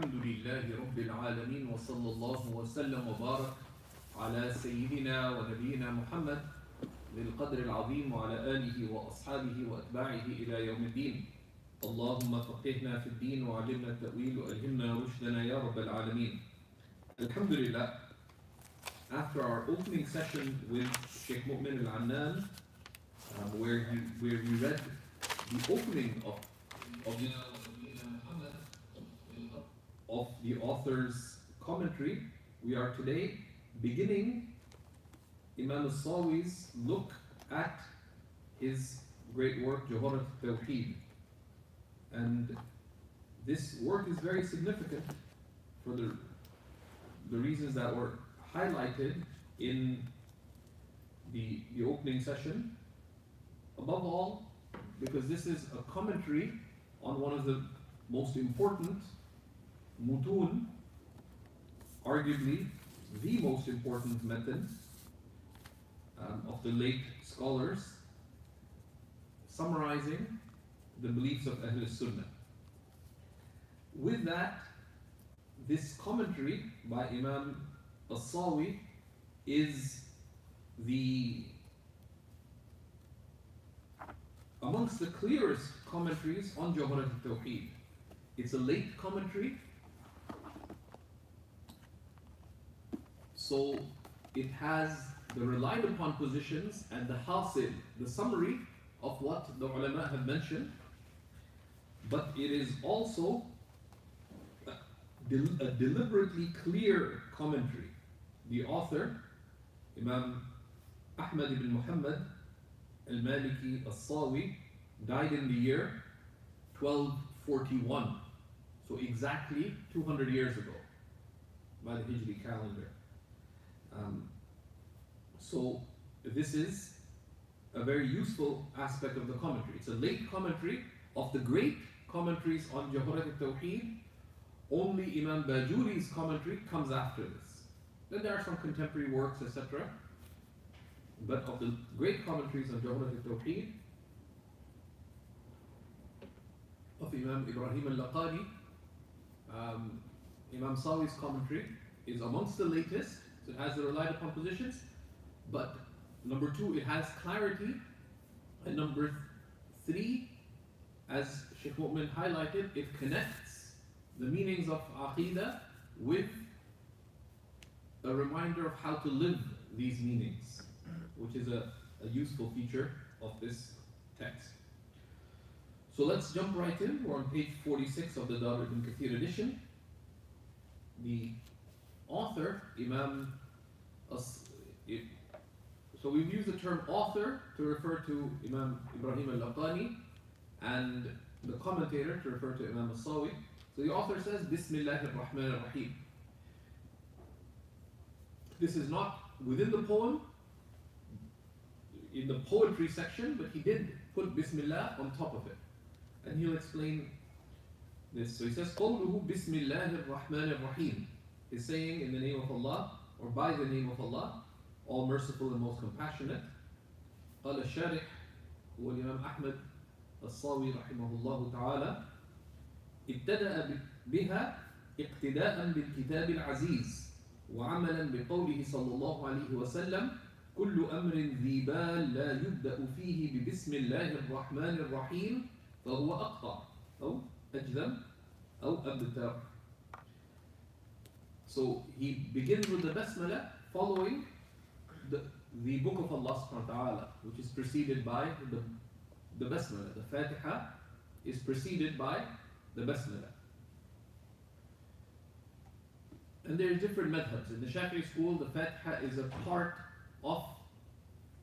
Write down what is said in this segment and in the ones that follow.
الحمد لله رب العالمين وصلى الله وسلم وبارك على سيدنا ونبينا محمد للقدر العظيم وعلى آله وأصحابه وأتباعه إلى يوم الدين. اللهم فقهنا في الدين وعلمنا التأويل وألهمنا رشدنا يا رب العالمين. Alhamdulillah, after our opening session with Shaykh Mu'min al-Annan, where we read the opening of the author's commentary, we are today beginning Imam al-Sawi's look at his great work, Jawhara Tawheed. And this work is very significant for the reasons that were highlighted in the opening session. Above all, because this is a commentary on one of the most important mutun, arguably the most important method of the late scholars, summarizing the beliefs of Ahl Sunnah. With that, this commentary by Imam al-Sawi is amongst the clearest commentaries on Jawhara Tawheed. It's a late commentary, so it has the relied upon positions and the hasil, the summary of what the ulama have mentioned, but it is also a deliberately clear commentary. The author, Imam Ahmad ibn Muhammad al-Maliki al-Sawi, died in the year 1241, so exactly 200 years ago by the Hijri calendar. So this is a very useful aspect of the commentary. It's a late commentary of the great commentaries on Jawhara Tawheed. Only Imam Bajuri's commentary comes after this. Then there are some contemporary works, etc. But of the great commentaries on Jawhara Tawheed, of Imam Ibrahim al-Laqani, Imam Sawi's commentary is amongst the latest. So it has the relied upon positions. But number two, it has clarity. And number three, as Shaykh Mu'min highlighted, it connects the meanings of Aqidah with a reminder of how to live these meanings, which is a useful feature of this text. So let's jump right in. We're on page 46 of the Dar ibn Kathir edition. The author, Imam so we've used the term author to refer to Imam Ibrahim al-Laqani, and the commentator to refer to Imam al-Sawi. So the author says, Bismillahir Rahmanir Rahim. This is not within the poem, in the poetry section, but he did put Bismillah on top of it. And he'll explain this. So he says, قَوْلُهُ Bismillahir Rahmanir Rahim. He's saying in the name of Allah, or by the name of Allah, all merciful and most compassionate. قال الشارح هو الإمام أحمد الصاوي رحمه الله تعالى ابتدأ بها اقتداء بالكتاب العزيز وعملا بقوله صلى الله عليه وسلم كل أمر ذي بال لا يبدأ فيه ببسم الله الرحمن الرحيم فهو أقطع أو أجذم أو أبتر. So he begins with the Basmala following the book of Allah subhanahu wa ta'ala, which is preceded by the Basmala. The Fatiha is preceded by the Basmala. And there are different madhabs. In the Shafi'i school, the Fatiha is a part of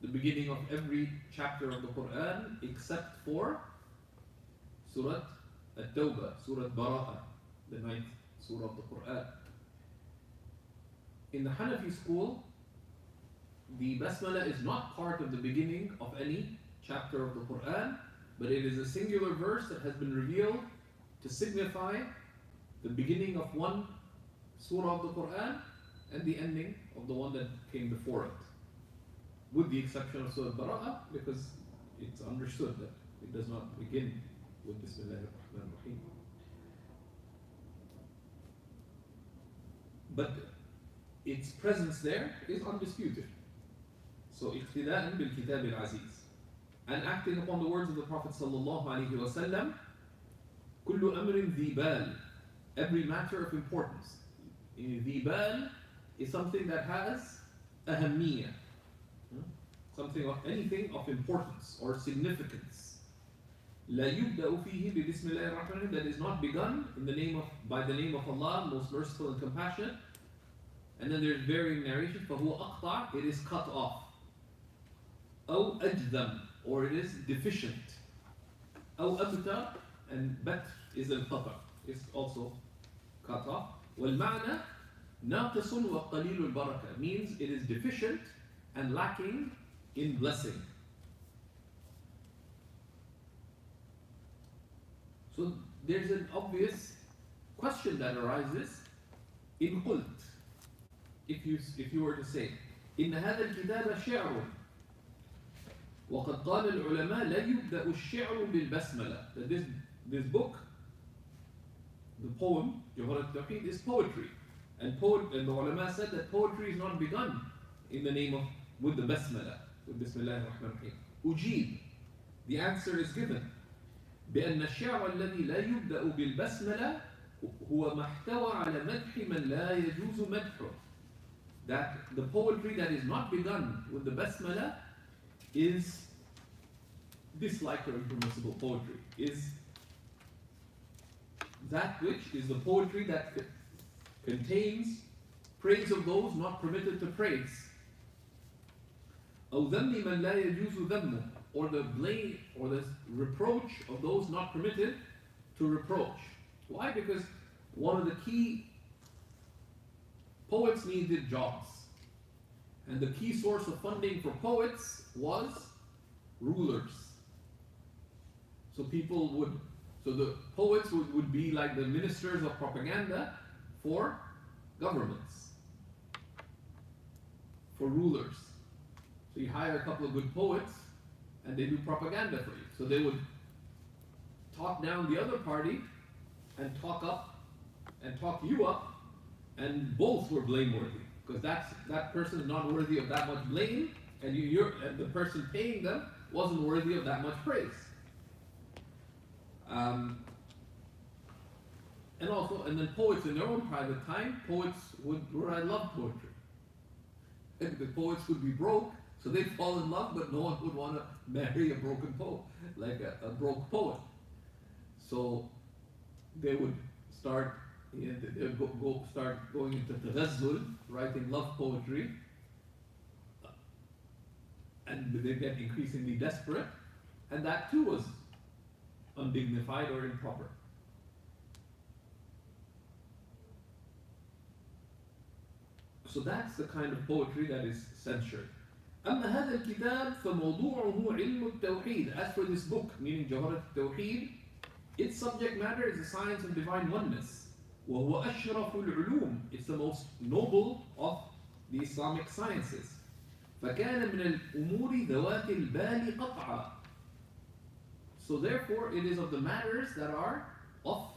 the beginning of every chapter of the Quran, except for Surah At-Tawbah, Surah Bara'ah, the 9th surah of the Quran. In the Hanafi school, the Basmala is not part of the beginning of any chapter of the Quran, but it is a singular verse that has been revealed to signify the beginning of one surah of the Quran and the ending of the one that came before it, with the exception of Surah Bara'ah, because it's understood that it does not begin with Bismillah ar-Rahman ar-Rahim. but its presence there is undisputed. So اقتداء بالكتاب العزيز, and acting upon the words of the Prophet sallallahu alaihi wasallam, كل أمر ذي بال, every matter of importance. ذي بال is something that has أهمية, something of anything of importance or significance. لا يبدأ فيه ببسم الله الرحمن الرحيم, that is not begun in the name of, by the name of Allah, most merciful and compassionate. And then there's varying narrations. فهو أقطع, it is cut off. أو أجذم, or it is deficient. أو أبتر, and بتر is القطع, it's also cut off. والمعنى ناقص وقليل البركة, means it is deficient and lacking in blessing. So there's an obvious question that arises. in قلت, if you were to say إن هذا الكتاب شعر وقد قال العلماء لا يبدأ الشعر بالبسملة, that this book, the poem Jawhara al-Tawheed, is poetry, and the ulama said that poetry is not begun in the name of, with the basmala, with Bismillah ar-Rahman ar-Rahim. أجيب, the answer is given بأن الشعر الذي لا يبدأ بالبسملة هو محتوى على مدح من لا يجوز مدحه, that the poetry that is not begun with the basmala is disliked or impermissible poetry, is that which is the poetry that contains praise of those not permitted to praise. أو ذم من لا يجوز ذمه, or the blame or the reproach of those not permitted to reproach. Why? Because one of the key, poets needed jobs, and the key source of funding for poets was rulers. So the poets would be like the ministers of propaganda for governments, for rulers. So you hire a couple of good poets and they do propaganda for you. So they would talk down the other party and talk up and talk you up, and both were blameworthy, because that person is not worthy of that much blame, and and the person paying them wasn't worthy of that much praise. And then poets in their own private time, poets would love poetry. And the poets would be broke, so they'd fall in love, but no one would want to marry a broken poet, like a broke poet. So they would start, start going into taghazzul, writing love poetry, and they get increasingly desperate, and that too was undignified or improper. So that's the kind of poetry that is censured. أما هذا الكتاب فموضوعه علم التوحيد. As for this book, meaning Jawhara al-Tawheed, its subject matter is the science of divine oneness. وهو أشرف العلوم. It's the most noble of the Islamic sciences. فكان من الأمور ذوات البال قطعا. So therefore, it is of the matters that are of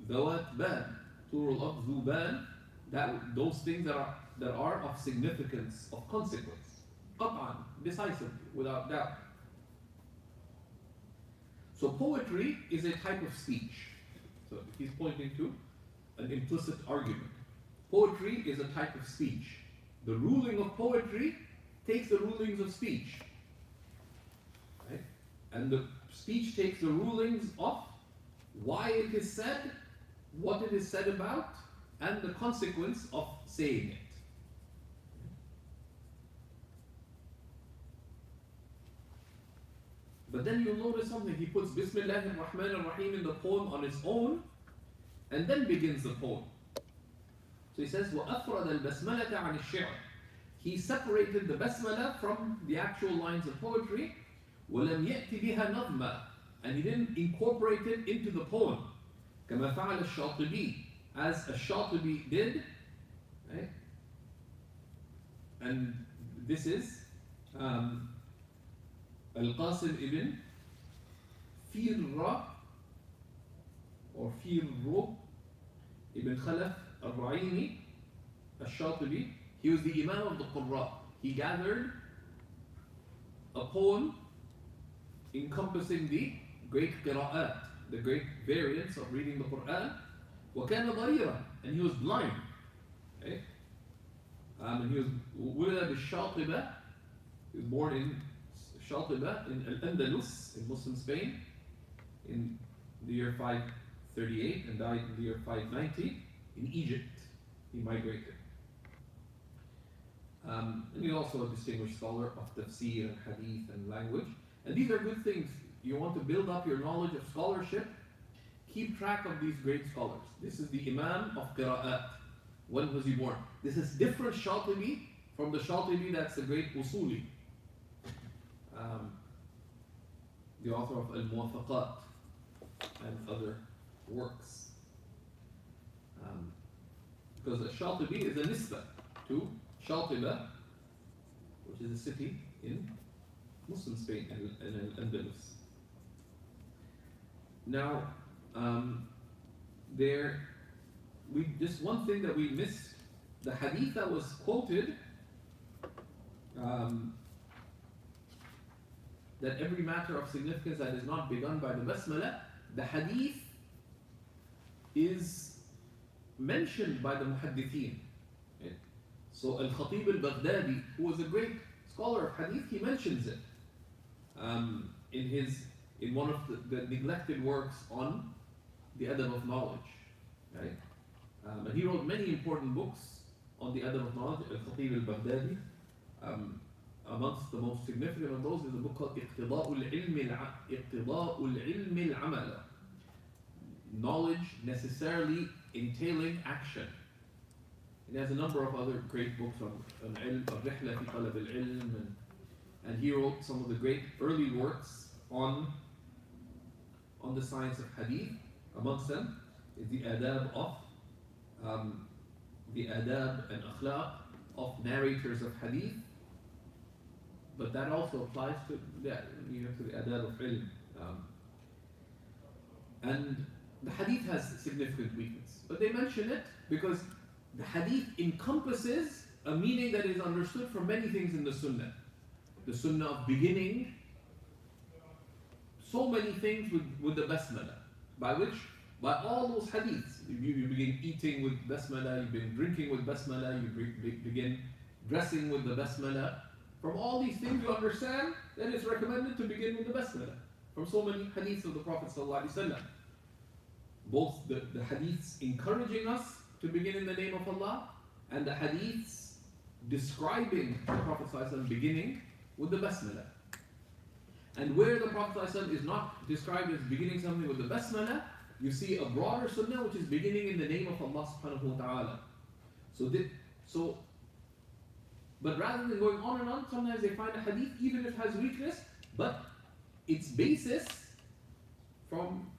ذوات بال, plural of ذو بال, that those things that are of significance, of consequence, قطعا, decisively, without doubt. So poetry is a type of speech. So he's pointing to an implicit argument. Poetry is a type of speech. The ruling of poetry takes the rulings of speech, right? And the speech takes the rulings of why it is said, what it is said about, and the consequence of saying it. But then you'll notice something. He puts Bismillah ar-Rahman ar-Rahim in the poem on its own, and then begins the poem. So he says, وَأَفْرَدَ الْبَسْمَلَةَ عَنِ الشِّعْرِ. He separated the basmala from the actual lines of poetry. وَلَمْ يَأْتِ بِهَا نَظْمًا. And he didn't incorporate it into the poem. كَمَا فَعَلَ الشَّاطِبِي. As Ash-Shatibi did, right? And this is Al-Qasim ibn Firra or Firru ibn Khalaf al-Ra'ini, al-Shatibi, he was the Imam of the Qurra. He gathered a poem encompassing the great qira'at, the great variants of reading the Quran. وَكَانَ ضَرِيرًا, and he was blind. Okay? And he was ولد بالشاطبة. He was born in Shatiba in Al-Andalus, in Muslim Spain, in the year 538 and died in the year 590 in Egypt. He migrated. And he's also a distinguished scholar of tafsir and hadith and language. And these are good things. You want to build up your knowledge of scholarship, keep track of these great scholars. This is the Imam of Qira'at. When was he born? This is different Shatibi from the Shatibi that's the great Usuli. The author of Al-Muwafaqat and other works. Because Al-Shatibi is a nisbah to Shatiba, which is a city in Muslim Spain and Al-Andalus. Now, just one thing that we missed, the hadith that was quoted, that every matter of significance that is not begun by the basmala, the hadith is mentioned by the muhaddithin. Okay? So Al-Khatib al-Baghdadi, who was a great scholar of hadith, he mentions it in one of the neglected works on the adab of knowledge. Right? And he wrote many important books on the adab of knowledge. Al-Khatib al-Baghdadi. Amongst the most significant of those is a book called اقتضاء العلم العمل. Knowledge necessarily entailing action. It has a number of other great books on ilm, الرحلة في طلب العلم, and he wrote some of the great early works on the science of hadith. Amongst them is the adab and akhlaq of narrators of hadith. But that also applies to the adab of ilm. And the hadith has significant weakness. But they mention it because the hadith encompasses a meaning that is understood from many things in the sunnah. The sunnah of beginning so many things with the basmala, by all those hadiths. You begin eating with basmala, you begin drinking with basmala, you begin dressing with the basmala. From all these things you understand that it's recommended to begin with the basmala. From so many hadiths of the Prophet ﷺ. Both the hadiths encouraging us to begin in the name of Allah, and the hadiths describing the Prophet ﷺ beginning with the basmala. And where the Prophet ﷺ is not described as beginning something with the basmala, you see a broader sunnah which is beginning in the name of Allah subhanahu wa ta'ala. But rather than going on and on, sometimes they find a hadith, even if it has weakness, but its basis from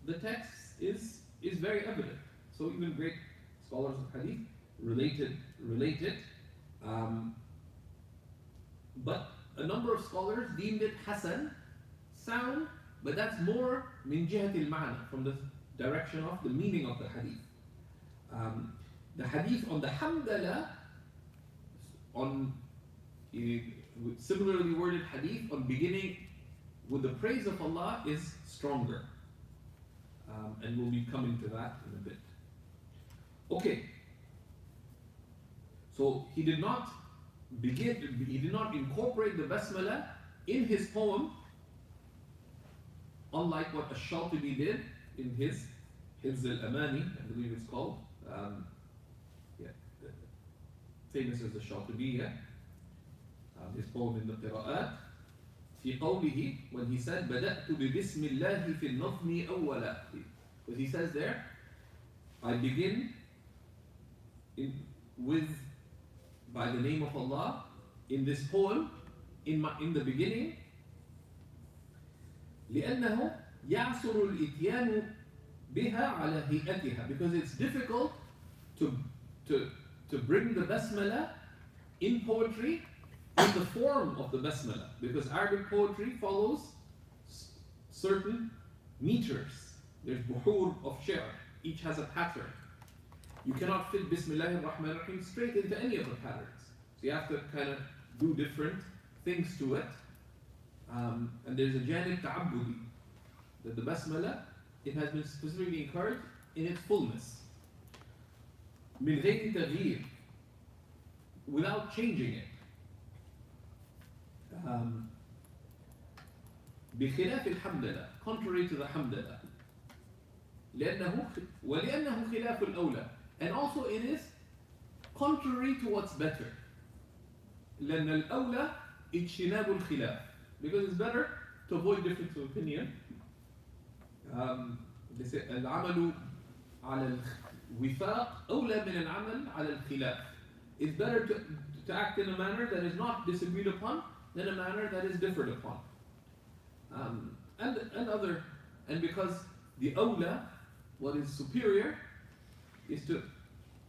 the text is very evident. So even great scholars of hadith relate it. But a number of scholars deemed it hasan, sound, but that's more min jihatil ma'na, from the direction of the meaning of the hadith. The hadith on the hamdallah, on similarly worded hadith on beginning with the praise of Allah, is stronger. And we'll be coming to that in a bit. Okay. So he did not incorporate the basmala in his poem, unlike what Ash-Shatibi did in his Hifz al-Amani, I believe it's called. Famous as the Shatibiya, his poem in the Qira'at. في قوله, when he said بدأت ببسم الله في النظم أولا, because he says there, I begin by the name of Allah in this poem in the beginning, لأنه يعسر الإتيان بها على هيئتها, because it's difficult to bring the basmala in poetry in the form of the basmala, because Arabic poetry follows certain meters. There's buhur of shi'r, each has a pattern. you cannot fit Bismillah ar-Rahman ar-Rahim straight into any of the patterns. So you have to kind of do different things to it. And there's a janib ta'abbudi, that the Basmala, it has been specifically encouraged in its fullness. Min ghayri taghyir, without changing it. بخلاف الحمدلله, contrary to the hamdallah. ولأنه خلاف الأولى, and also it is contrary to what's better. لأن الأولى اجتناب الخلاف, because it's better to avoid difference of opinion. العمل على الوفاق أولى من العمل على الخلاف. It's better to act in a manner that is not disagreed upon than a manner that is differed upon. And because the awla, what is superior, is to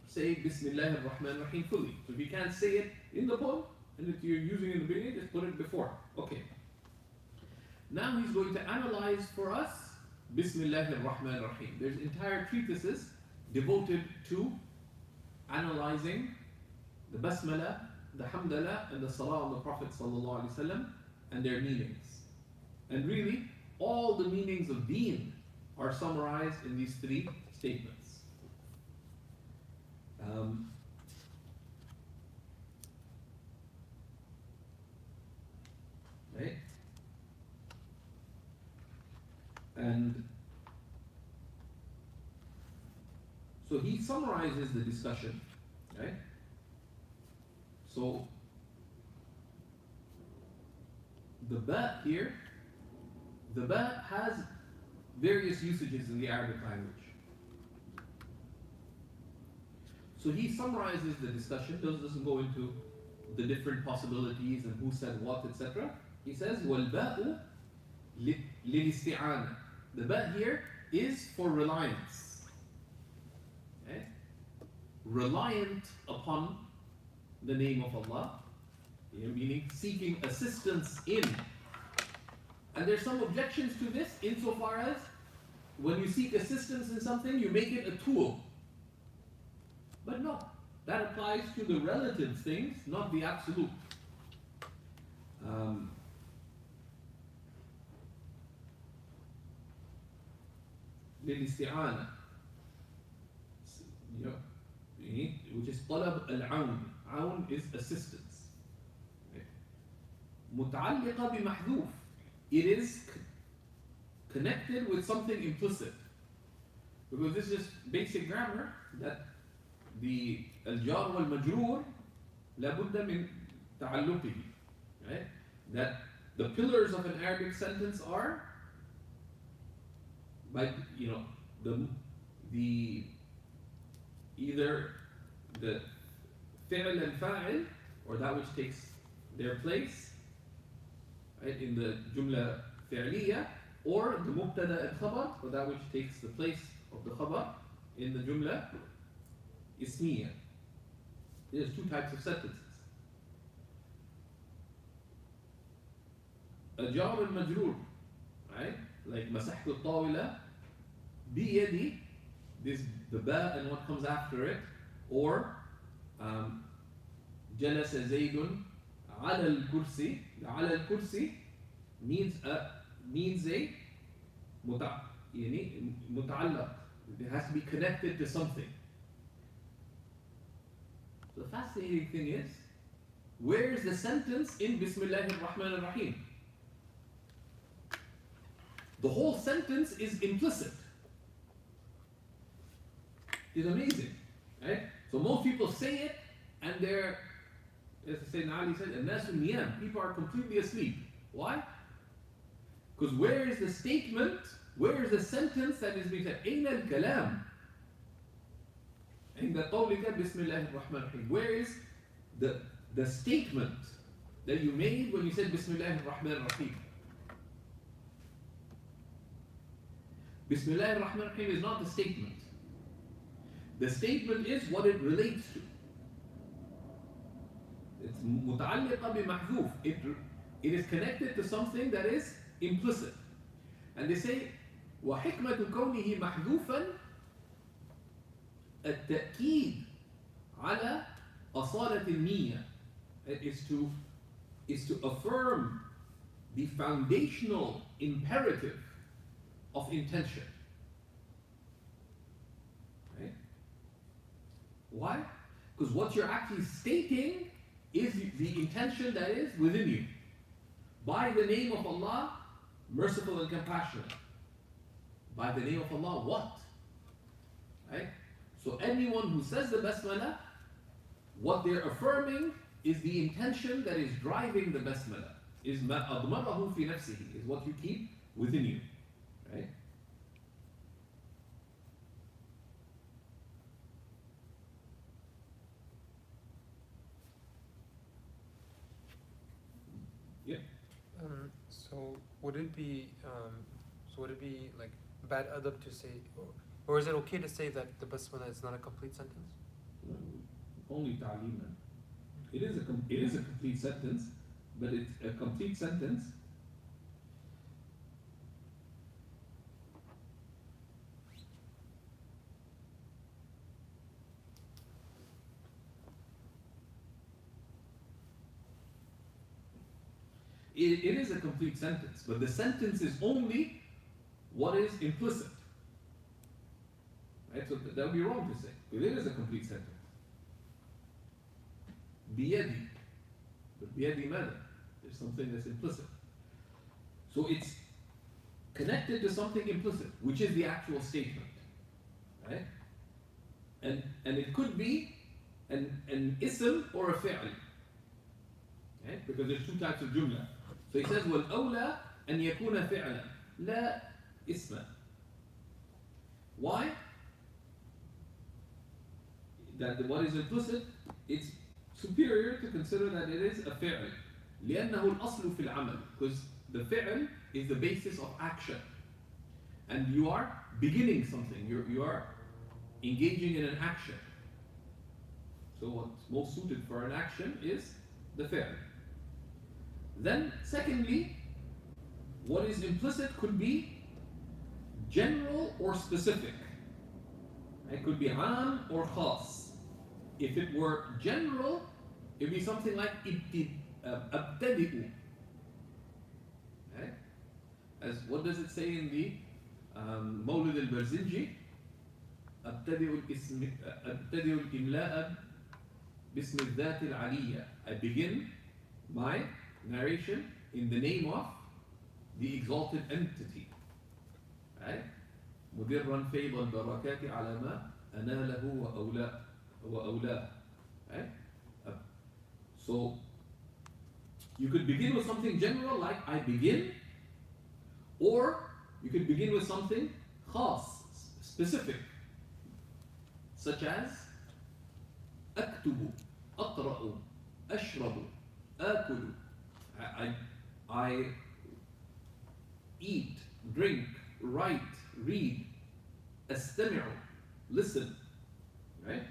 say Bismillah ar-Rahman ar-Rahim fully. So if you can't say it in the poem, and if you're using it in the beginning, just put it before. Okay. Now he's going to analyze for us Bismillah ar-Rahman ar-Rahim. There's entire treatises devoted to analyzing the Basmala, the Hamdallah, and the Salah on the Prophet ﷺ and their meanings. And really, all the meanings of deen are summarized in these three statements. Right? And so he summarizes the discussion, right? So the ba here, the ba has various usages in the Arabic language. So he summarizes the discussion, doesn't go into the different possibilities and who said what, etc. He says, وَالْبَاءُ لِلْإِسْتِعَانَةِ. The ba here is for reliance. Okay? Reliant upon the name of Allah, meaning seeking assistance in. And there's some objections to this insofar as when you seek assistance in something, you make it a tool. But no, that applies to the relative things, not the absolute. للاستعانة, which is طلب العون. عون is assistance. متعلقة بمحذوف. It is connected with something implicit. Because this is just basic grammar that the الجار والمجرور لابد من تعلقه. Right? That the pillars of an Arabic sentence are by the either the fi'l and fa'il, or that which takes their place, right, in the jumla fi'liya, or the mubtada and khabar, or that which takes the place of the khabar in the jumla ismiya. There's two types of sentences. A jar and majroor, right? Like masahtu al-tawila biyadi, this the ba and what comes after it, or jalasa zaydun ala al-kursi. Ala al-kursi means a muta'allaq. It has to be connected to something. So the fascinating thing is, where is the sentence in Bismillah ar-Rahman ar-Rahim? The whole sentence is implicit. It's amazing, right? So most people say it, and they're, as Sayyidina Ali said, الناس نيام. People are completely asleep. Why? Because where is the statement? Where is the sentence that is being said? أين الكلام؟ عند قولك بسم الله الرحمن الرحيم. Where is the statement that you made when you said Bismillah ar-Rahman ar-Rahim? Bismillah ar-Rahman ar-Rahim is not the statement. The statement is what it relates to. It's متعلقة بمحذوف. It is connected to something that is implicit. And they say وحكمة كونه محذوفا التأكيد على أصالة النية is to affirm the foundational imperative of intention. Right? Why? Because what you're actually stating is the intention that is within you. By the name of Allah, merciful and compassionate. By the name of Allah, what? Right? So anyone who says the basmala, what they're affirming is the intention that is driving the basmala. Is ma admarahu fi nafsihi, is what you keep within you. Right? Yeah. So would it be like bad adab to say, or is it okay to say that the basmala is not a complete sentence? Only ta'liman. It is a complete sentence, but it's a complete sentence. It is a complete sentence, but the sentence is only what is implicit. Right? So that would be wrong to say, because it is a complete sentence. Biyadi. But biyadi matter. There's something that's implicit. So it's connected to something implicit, which is the actual statement. Right? And it could be an ism or a fi'l. Right? Because there's two types of jumla. So he says, وَالْأَوْلَى أَنْ يَكُونَ فِعْلًا لَا إِسْمًا. Why? That what is implicit, it's superior to consider that it is a fi'l. لأنه الأصل في العمل. Because the fi'l is the basis of action. And you are beginning something. You are engaging in an action. So what's most suited for an action is the fi'l. Then, secondly, what is implicit could be general or specific. It could be 'am or khas. If it were general, it would be something like abtadi'u. Right? As what does it say in the Mawlid al-Barzinji? abtadi'u al-imla'a bism al-dhat al-aliyya. I begin my narration in the name of the exalted entity. Right? مدرا فيض البركات على ما أناله وأولاه. Right? So you could begin with something general like I begin, or you could begin with something khas, specific, such as أكتب, أقرأ, أشرب, آكل. I eat, drink, write, read, أستمع, listen, right?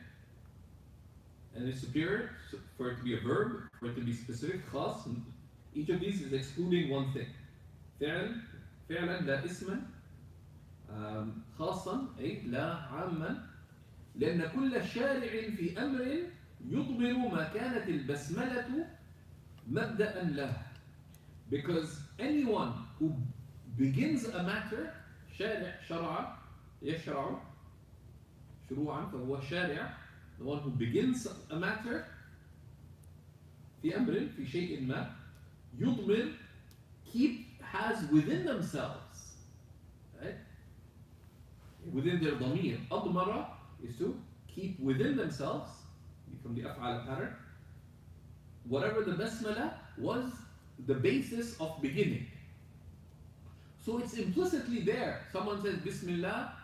And it's superior for it to be a verb, for it to be specific, خاص. Each of these is excluding one thing. فعلا لا اسما خاصا أي لا عاما لأن كل شارع في أمر يضمن ما كانت البسملة مبدأ له. Because anyone who begins a matter, شارع شرع يشرع شروعا فهو شارع, the one who begins a matter في أمر في شيء ما يضمن, has within themselves, right? Within their ضمير. أضمر is to keep within themselves, from the أفعال pattern, whatever the basmala was the basis of beginning. So it's implicitly there. Someone says Bismillah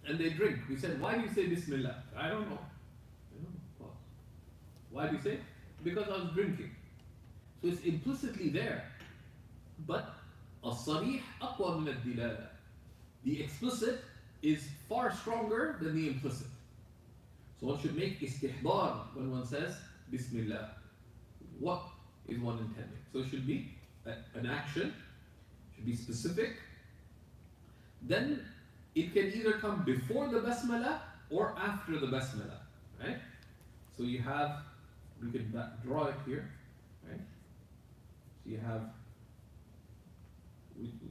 and they drink. We said, why do you say Bismillah? I don't know. Why do you say? Because I was drinking. So it's implicitly there. But الصريح أقوى من الدلالة. The explicit is far stronger than the implicit. So one should make istihdar when one says Bismillah. What is one intending? So it should be an action, should be specific. Then it can either come before the basmala or after the basmala, right? So you have, we could draw it here, right? So you have,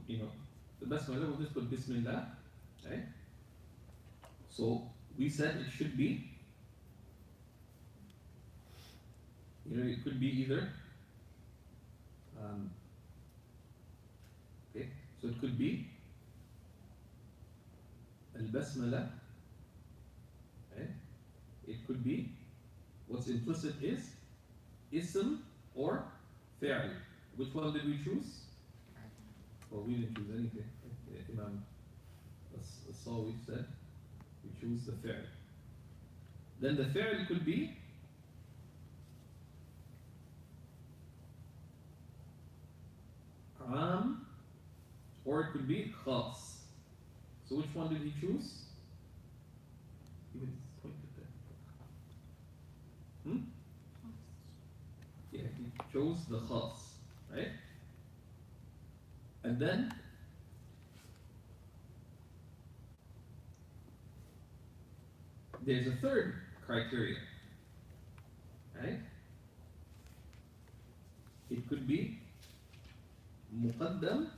you know, the basmala, we'll just put Bismillah, right? So we said it should be, you know, it could be either, okay, so it could be al-basmala, right? It could be, what's implicit is ism or fi'l. Which one did we choose? Well, we didn't choose anything. Imam Sawi said we choose the fi'l. Then the fi'l could be am, or it could be khas. So which one did he choose? He was pointed there. Yeah, he chose the khas, right? And then there's a third criteria, right? It could be muqaddam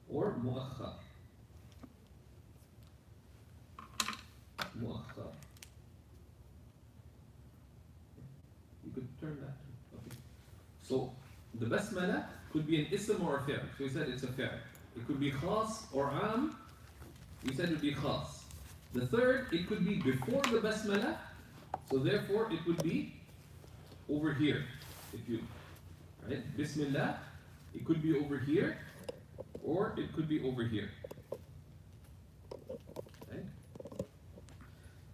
or muakhar. Muakhar. You could turn that. Okay. So the basmala could be an ism or a fi'l. So we said it's a fi'l. It could be khas or am. We said it would be khas. The third, it could be before the basmala. So therefore, it would be over here. If you, right? Bismillah, it could be over here, or it could be over here. Right?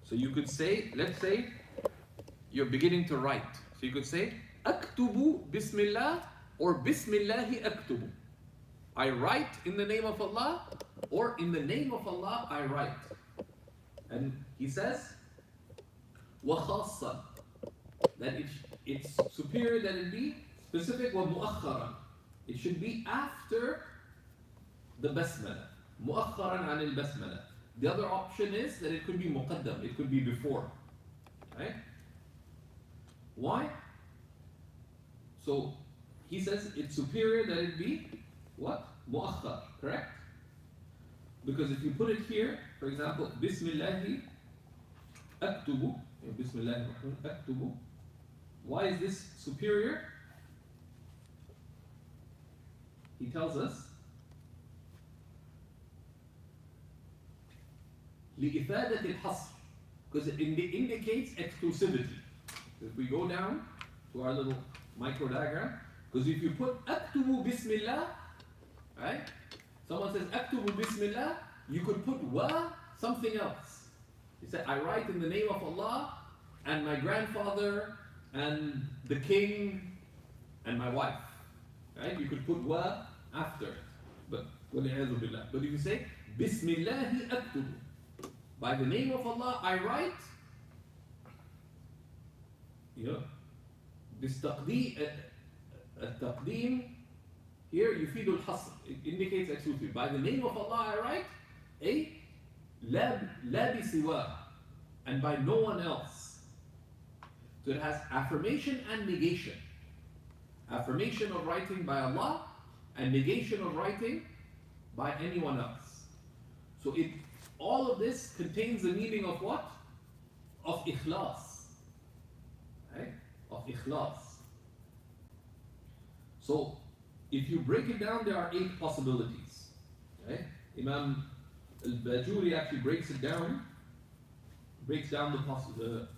So you could say, let's say, you're beginning to write. So you could say, aktubu bismillah, or bismillahi aktubu. I write in the name of Allah, or in the name of Allah I write. And he says, wa khassa, that it's superior that it be specific, wa muakhara. It should be after the basmala. Muakharan an al basmala. The other option is that it could be muqaddam, it could be before. Right? Why? So he says it's superior that it be what? Muakhar, correct? Because if you put it here, for example, Bismillahi aktubu, Bismillahi aktubu. Why is this superior? He tells us, لإفادة الحصر, because it indicates exclusivity. If we go down to our little micro diagram, because if you put aktubu bismillah, right? Someone says aktubu bismillah, you could put wa something else. He said, I write in the name of Allah and my grandfather and the king and my wife. Right? You could put wa after it. But if you say Bismillahi aktubu, by the name of Allah I write, you know, this taqdeem here yufidu al-hasr, it indicates exclusivity. By the name of Allah I write, la bisiwa, and by no one else. So it has affirmation and negation. Affirmation of writing by Allah and negation of writing by anyone else. So all of this contains the meaning of what? Of ikhlas. Right? Of ikhlas. So if you break it down, there are 8 possibilities. Right? Imam al-Bajuri actually breaks down the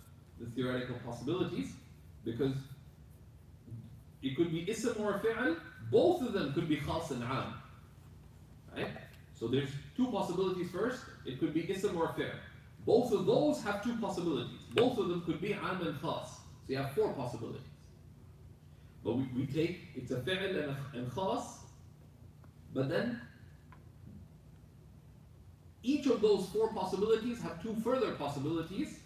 theoretical possibilities, because it could be ism or fi'l, both of them could be khas and am. Right? So there's 2 possibilities first, it could be ism or fi'l. Both of those have 2 possibilities. Both of them could be am and khas. So you have 4 possibilities. But we take, it's a fi'l and khas, but then each of those 4 possibilities have 2 further possibilities,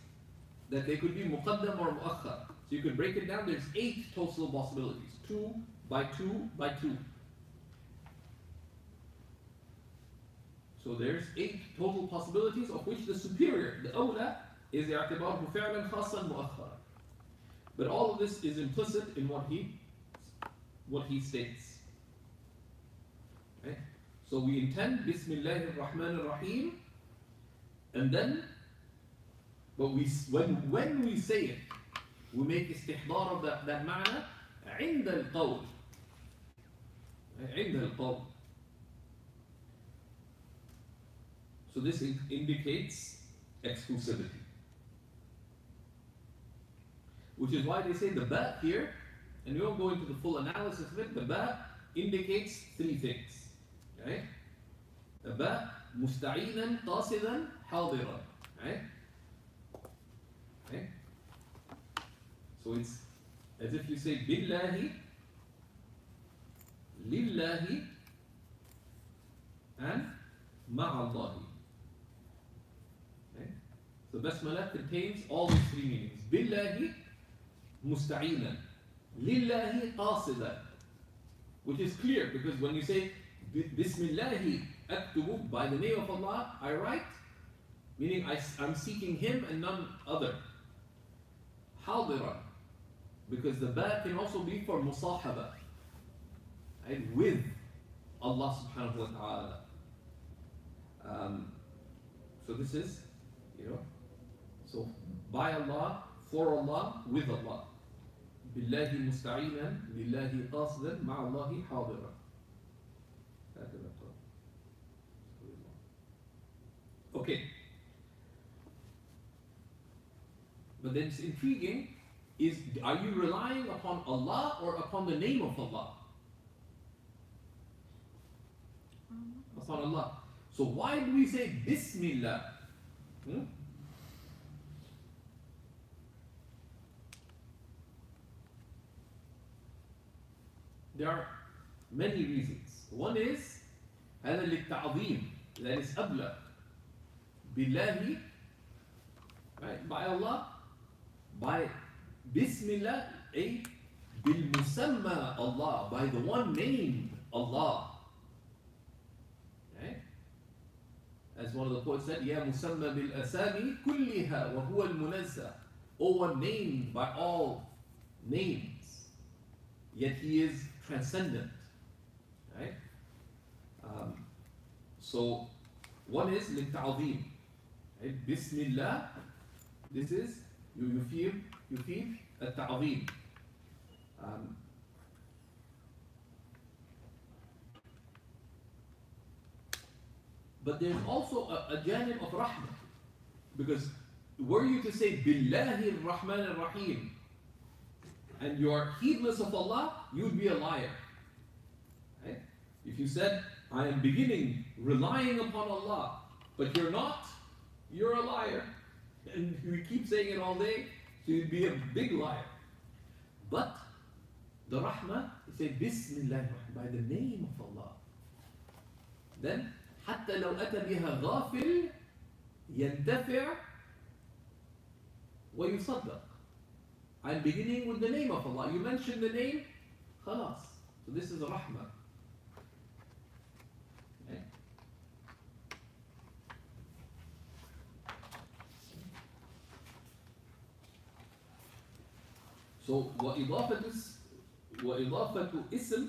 that they could be muqaddam or muakhar. So you could break it down, there's 8 total possibilities, 2 by 2 by 2. So So there's 8 total possibilities, of which the superior, the awla, is اعتباره فعلا خاصا مؤخرا. But all of this is implicit in what he states. Okay? So we intend Bismillahir Rahmanir Rahim, and then, but when we say it, we make istihdar of that ma'na عند القول. عند القول. So this indicates exclusivity. Which is why they say the ba here, and we won't go into the full analysis of it, the ba indicates 3 things. Okay? The ba musta'inan, qasidan, hadiran. Right? Okay? So it's as if you say billahi, lillahi, and ma'allahi. Okay? So basmala contains all these 3 meanings. Billahi, musta'inan. Lillahi, qasidan. Which is clear, because when you say Bismillahi aktubu, by the name of Allah, I write, meaning I'm seeking Him and none other. Hadiran, because the ba can also be for musahaba, and with Allah subhanahu wa ta'ala. So this is, so by Allah, for Allah, with Allah. Billahi musta'inan, lillahi qasidan, ma'allahi hadiran. Okay. But then it's intriguing, are you relying upon Allah or upon the name of Allah? Upon Allah. So why do we say Bismillah? There are many reasons. One is هذا للتعظيم, that is أبلغ. Billahi, right? By Allah, by Bismillah, bil musamma Allah, by the one named Allah. Right? As one of the poets said, Ya musamma bil asami kulliha wa huwa al munazza. O one named by all names, yet he is transcendent. Right? So one is للتعظيم. Right? Bismillah, this is يفيد التعظيم. But there's also a janib of rahmah, because were you to say Billahi ar-Rahman ar-Rahim and you are heedless of Allah, you would be a liar. Right? If you said, I am beginning relying upon Allah, but you're not, you're a liar. And we keep saying it all day, so you'd be a big liar. But the rahmah, you say Bismillah, by the name of Allah. Then, حتى لو أتى بها غافل ينتفع ويصدق. I'm beginning with the name of Allah. You mention the name, خلاص. So this is a rahmah. Okay. So وإضافة اسم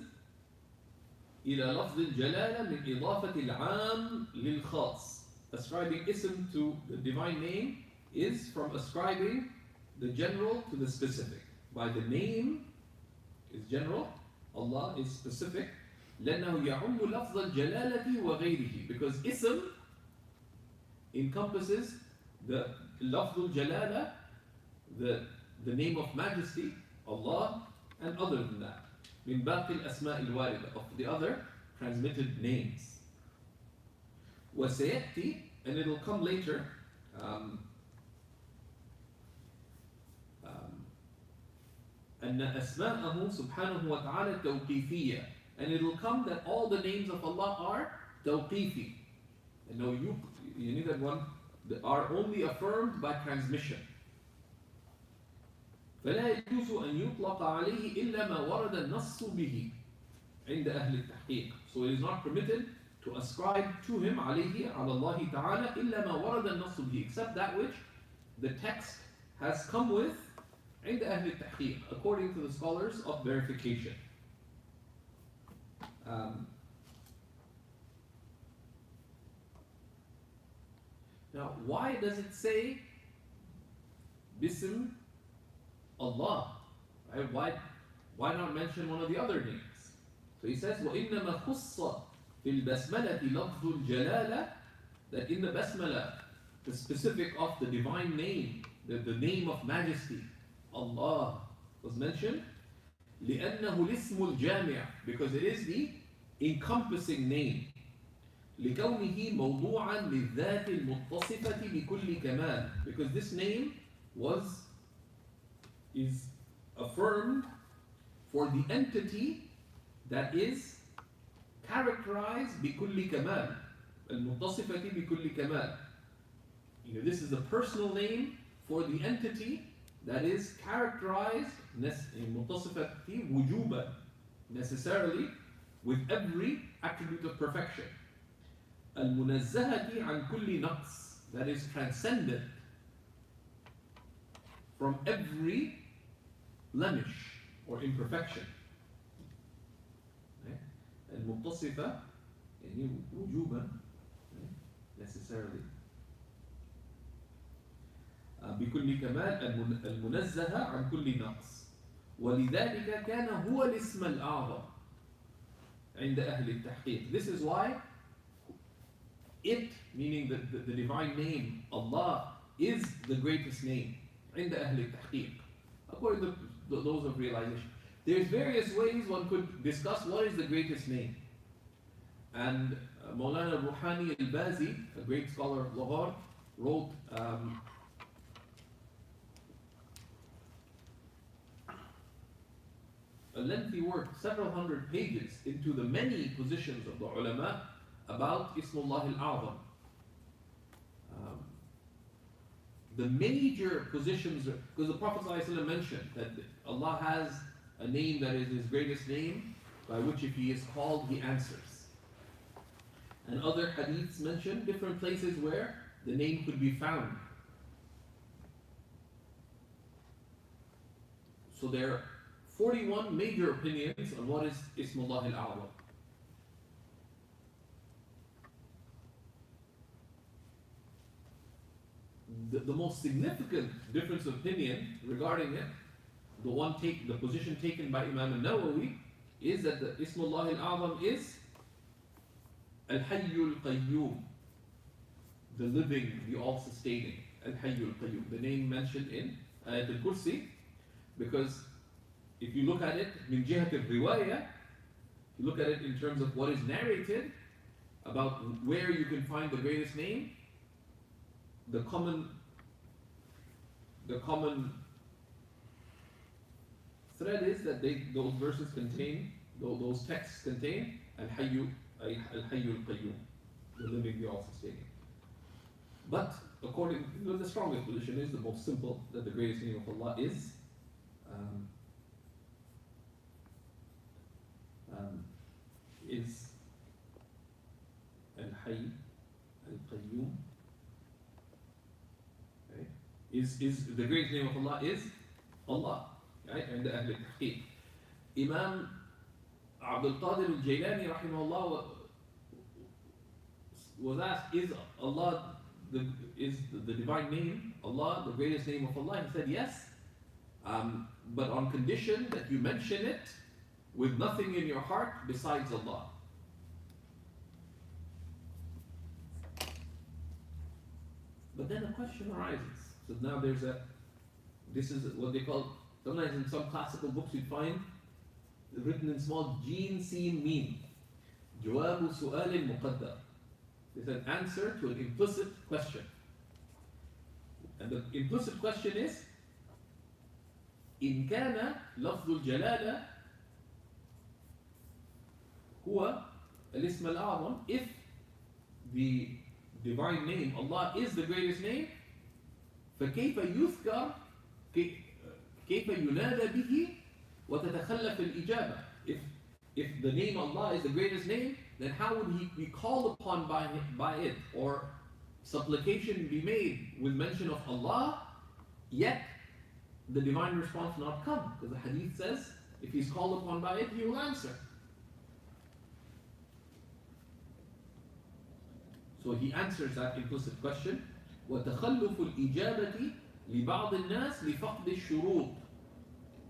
إلى لفظ الجلالة من إضافة العام للخاص. Ascribing ism to the divine name is from ascribing the general to the specific. By the name is general, Allah is specific. لأنه يعم لفظ الجلالة وغيره, because ism encompasses the لفظ الجلالة, the name of majesty, Allah, and other than that. من باقي الأسماء الواردة, of the other transmitted names. وسيأتي, and it will come later, أن أسماءه سبحانه وتعالى توقيفية, and it will come that all the names of Allah are توقيفي. And no, you need that one, that are only affirmed by transmission. فلا يجوز أن يطلق عليه إلا ما ورد النص به عند أهل التحقيق. So it is not permitted to ascribe to him عليه على الله تعالى إلا ما ورد النص به, except that which the text has come with عند أهل التحقيق, according to the scholars of verification. Now, why does it say Bism Allah? Right? Why not mention one of the other names? So he says, وَإِنَّمَا خُصَّ فِي الْبَسْمَلَةِ لَفْظُ الْجَلَالَةِ, that in the Basmala, the specific of the divine name, the name of majesty, Allah, was mentioned. لِأَنَّهُ الْإِسْمُ الْجَامِعِ, because it is the encompassing name. لِكَوْنِهِ مَوْضُوعًا لِلذَّاتِ الْمُتَّصِفَةِ بِكُلِّ كَمَالٍ, because this name is affirmed for the entity that is characterized بِكُلِّ كَمَالٍ, الْمُتَّصِفَةِ بِكُلِّ كَمَالٍ. This is a personal name for the entity that is characterized مُتَّصِفَةِ وُجُوبًا, necessarily, with every attribute of perfection. الْمُنَزَّهَةِ عَنْ كُلِّ نَقْصٍ, that is transcendent from every blemish or imperfection. المتصفة يعني وجوبا, necessarily. بكل كمال المنزه عن كل نقص, ولذلك كان هو الاسم الأعظم عند أهل التحقيق. This is why it, meaning the divine name Allah, is the greatest name عند أهل التحقيق, according to those of realization. There's various ways one could discuss what is the greatest name. And Maulana Ruhani al-Bazi, a great scholar of Lahore, wrote a lengthy work, several hundred pages, into the many positions of the ulama about Ismullah al-A'zam. The major positions, because the Prophet ﷺ mentioned that Allah has a name that is His greatest name, by which if He is called, He answers. And other hadiths mention different places where the name could be found. So there are 41 major opinions on what is Ismullah al-A'zam. The most significant difference of opinion regarding it, the position taken by Imam al-Nawawi, is that the Ismullah al-A'zam is Al-Hayyu al-Qayyum, the living, the all-sustaining, Al-Hayyu al-Qayyum, the name mentioned in Ayat al-Kursi, because if you look at it min jihat al-riwayah, you look at it in terms of what is narrated about where you can find the greatest name, the common thread is that those verses contain, those texts contain Al-Hayyu al-Qayyum, the living, the all-sustaining. But according to the strongest position is the most simple, that the greatest name of Allah is Al-Hayy al-Qayyum. Is the greatest name of Allah is Allah, right? And the Ahl al-Tahqiq. Imam Abdul Qadir al-Jailani rahimahullah was asked, is Allah is the divine name Allah the greatest name of Allah? He said yes, but on condition that you mention it with nothing in your heart besides Allah. But then a question arises. So now this is what they call, sometimes in some classical books you'd find written in small Jeen Seen Meen, Jawabu Su'al Muqaddar. It's an answer to an implicit question. And the implicit question is, إن كان لفظ الجلالة هو الاسم الأعظم, if the divine name Allah is the greatest name, فكيف يذكر كيف ينادى به وتتخلف الإجابة? If the name Allah is the greatest name, then how would he be called upon by it, or supplication be made with mention of Allah, yet the divine response not come? Because the hadith says, if he's called upon by it, he will answer. So he answers that implicit question. وَتَخَلُّفُ الْإِجَابَةِ لِبَعْضِ النَّاسِ لِفَقْدِ الشُّرُوطِ.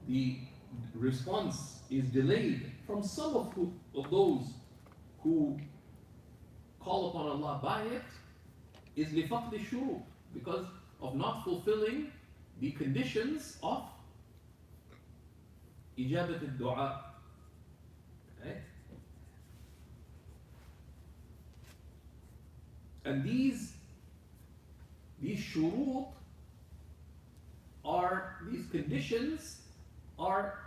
The response is delayed from some of those who call upon Allah by it, is لِفَقْدِ الشُّرُوطِ, because of not fulfilling the conditions of إجابة الدعاء. Right? And these shurut are, these conditions are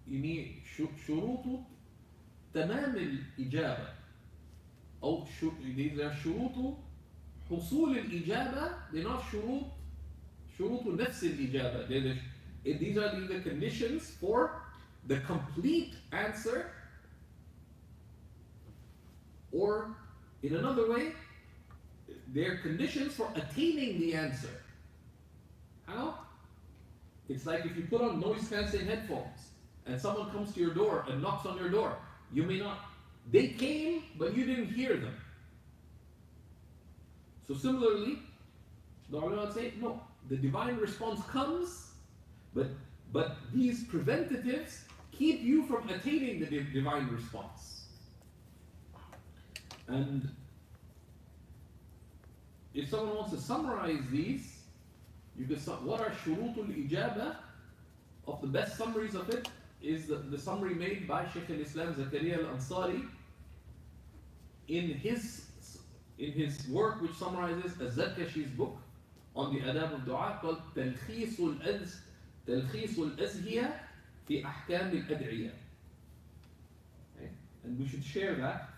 شروط تمام الإجابة، أو these are شروط حصول الإجابة. They're not شروط نفس الإجابة. These are the conditions for the complete answer, or in another way, they're conditions for attaining the answer. How? It's like if you put on noise-canceling headphones and someone comes to your door and knocks on your door. You may not, they came, but you didn't hear them. So similarly, the ulama say, no, the divine response comes, but these preventatives keep you from attaining the divine response. And if someone wants to summarize these, you can what are shurutul ijaba? Of the best summaries of it is the summary made by Shaykh al-Islam Zakaria al-Ansari in his work, which summarizes Az-Zarkashi's book on the adab of dua, called تلخيص الأزهية في أحكام الأدعية. Okay? And we should share that.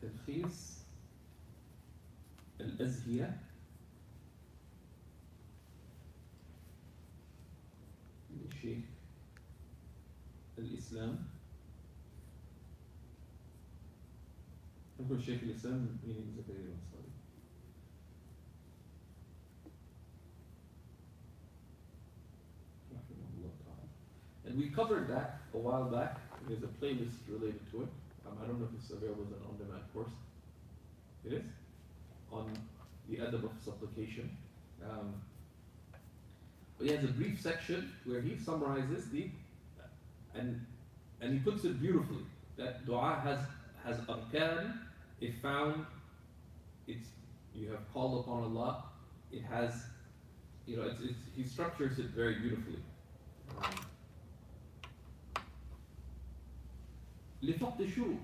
تلخيص الأزهية لشيخ الإسلام. أقول شيخ الإسلام meaning Zakaria al-Ansari. And we covered that a while back. There's a playlist related to it. I don't know if it's available as an on-demand course. It is? On the adab of supplication. But he has a brief section where he summarizes and he puts it beautifully, that dua has arkan, if found, you have called upon Allah, it has, he structures it very beautifully. لفقد الشروط.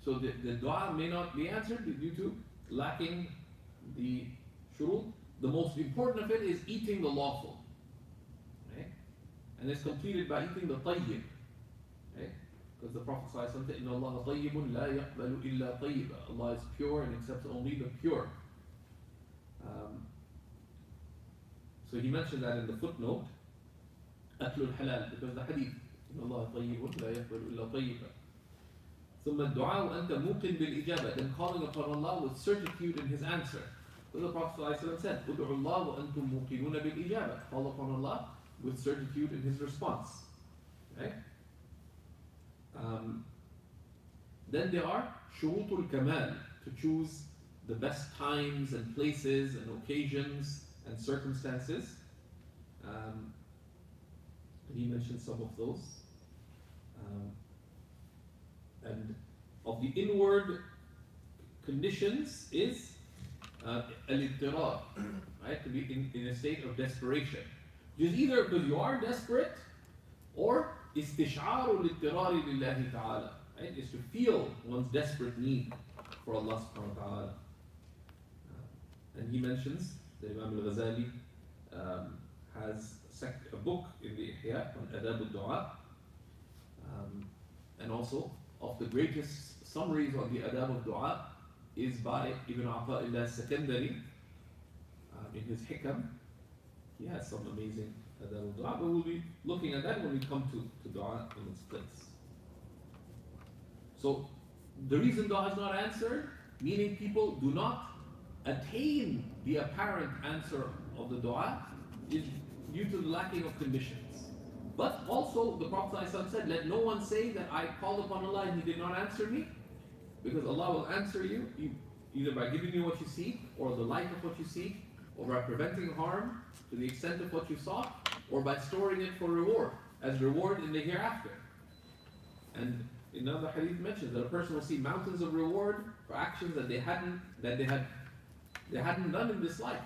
So the dua may not be answered due to lacking the shurut. The most important of it is eating the lawful. Okay? And it's completed by eating the tayyib. Okay? Because the Prophet said, إِنَّ اللَّهَ طَيِّبٌ لَا يَقْبَلُ إِلَّا طَيِّبًا. Allah is pure and accepts only the pure. So he mentioned that in the footnote, أكل الحلال, because the hadith, إِنَّ اللَّهَ طَيِّبٌ لَا يَقْبَلُ إِلَّا طَيِّبًا. ثم الدعاء وأنت موقن بالإجابة, then calling upon Allah with certitude in His answer. So the Prophet ﷺ said, ادعوا الله وأنتم موقنون بالإجابة, call upon Allah with certitude in His response. Okay? Then there are shurutul kamal, to choose the best times and places and occasions and circumstances. He mentioned some of those. And of the inward conditions is al-ittirar, right? To be in a state of desperation. Just either because you are desperate, or istish'aru al-ittirari lillahi ta'ala, right? Is to feel one's desperate need for Allah subhanahu wa ta'ala. And he mentions that Imam al-Ghazali has a book in the Ihya on adab al-du'a, and also of the greatest summaries on the adab of dua is by Ibn Ata'illah Secondary in his Hikam. He has some amazing adab of dua, but we'll be looking at that when we come to dua in its place. So The reason dua is not answered, meaning people do not attain the apparent answer of the dua, is due to the lacking of conditions. But also the Prophet ﷺ said, let no one say that I called upon Allah and He did not answer me, because Allah will answer you either by giving you what you seek, or the like of what you seek, or by preventing harm to the extent of what you sought, or by storing it for reward, as reward in the hereafter. And another hadith mentions that a person will see mountains of reward for actions that they hadn't done in this life.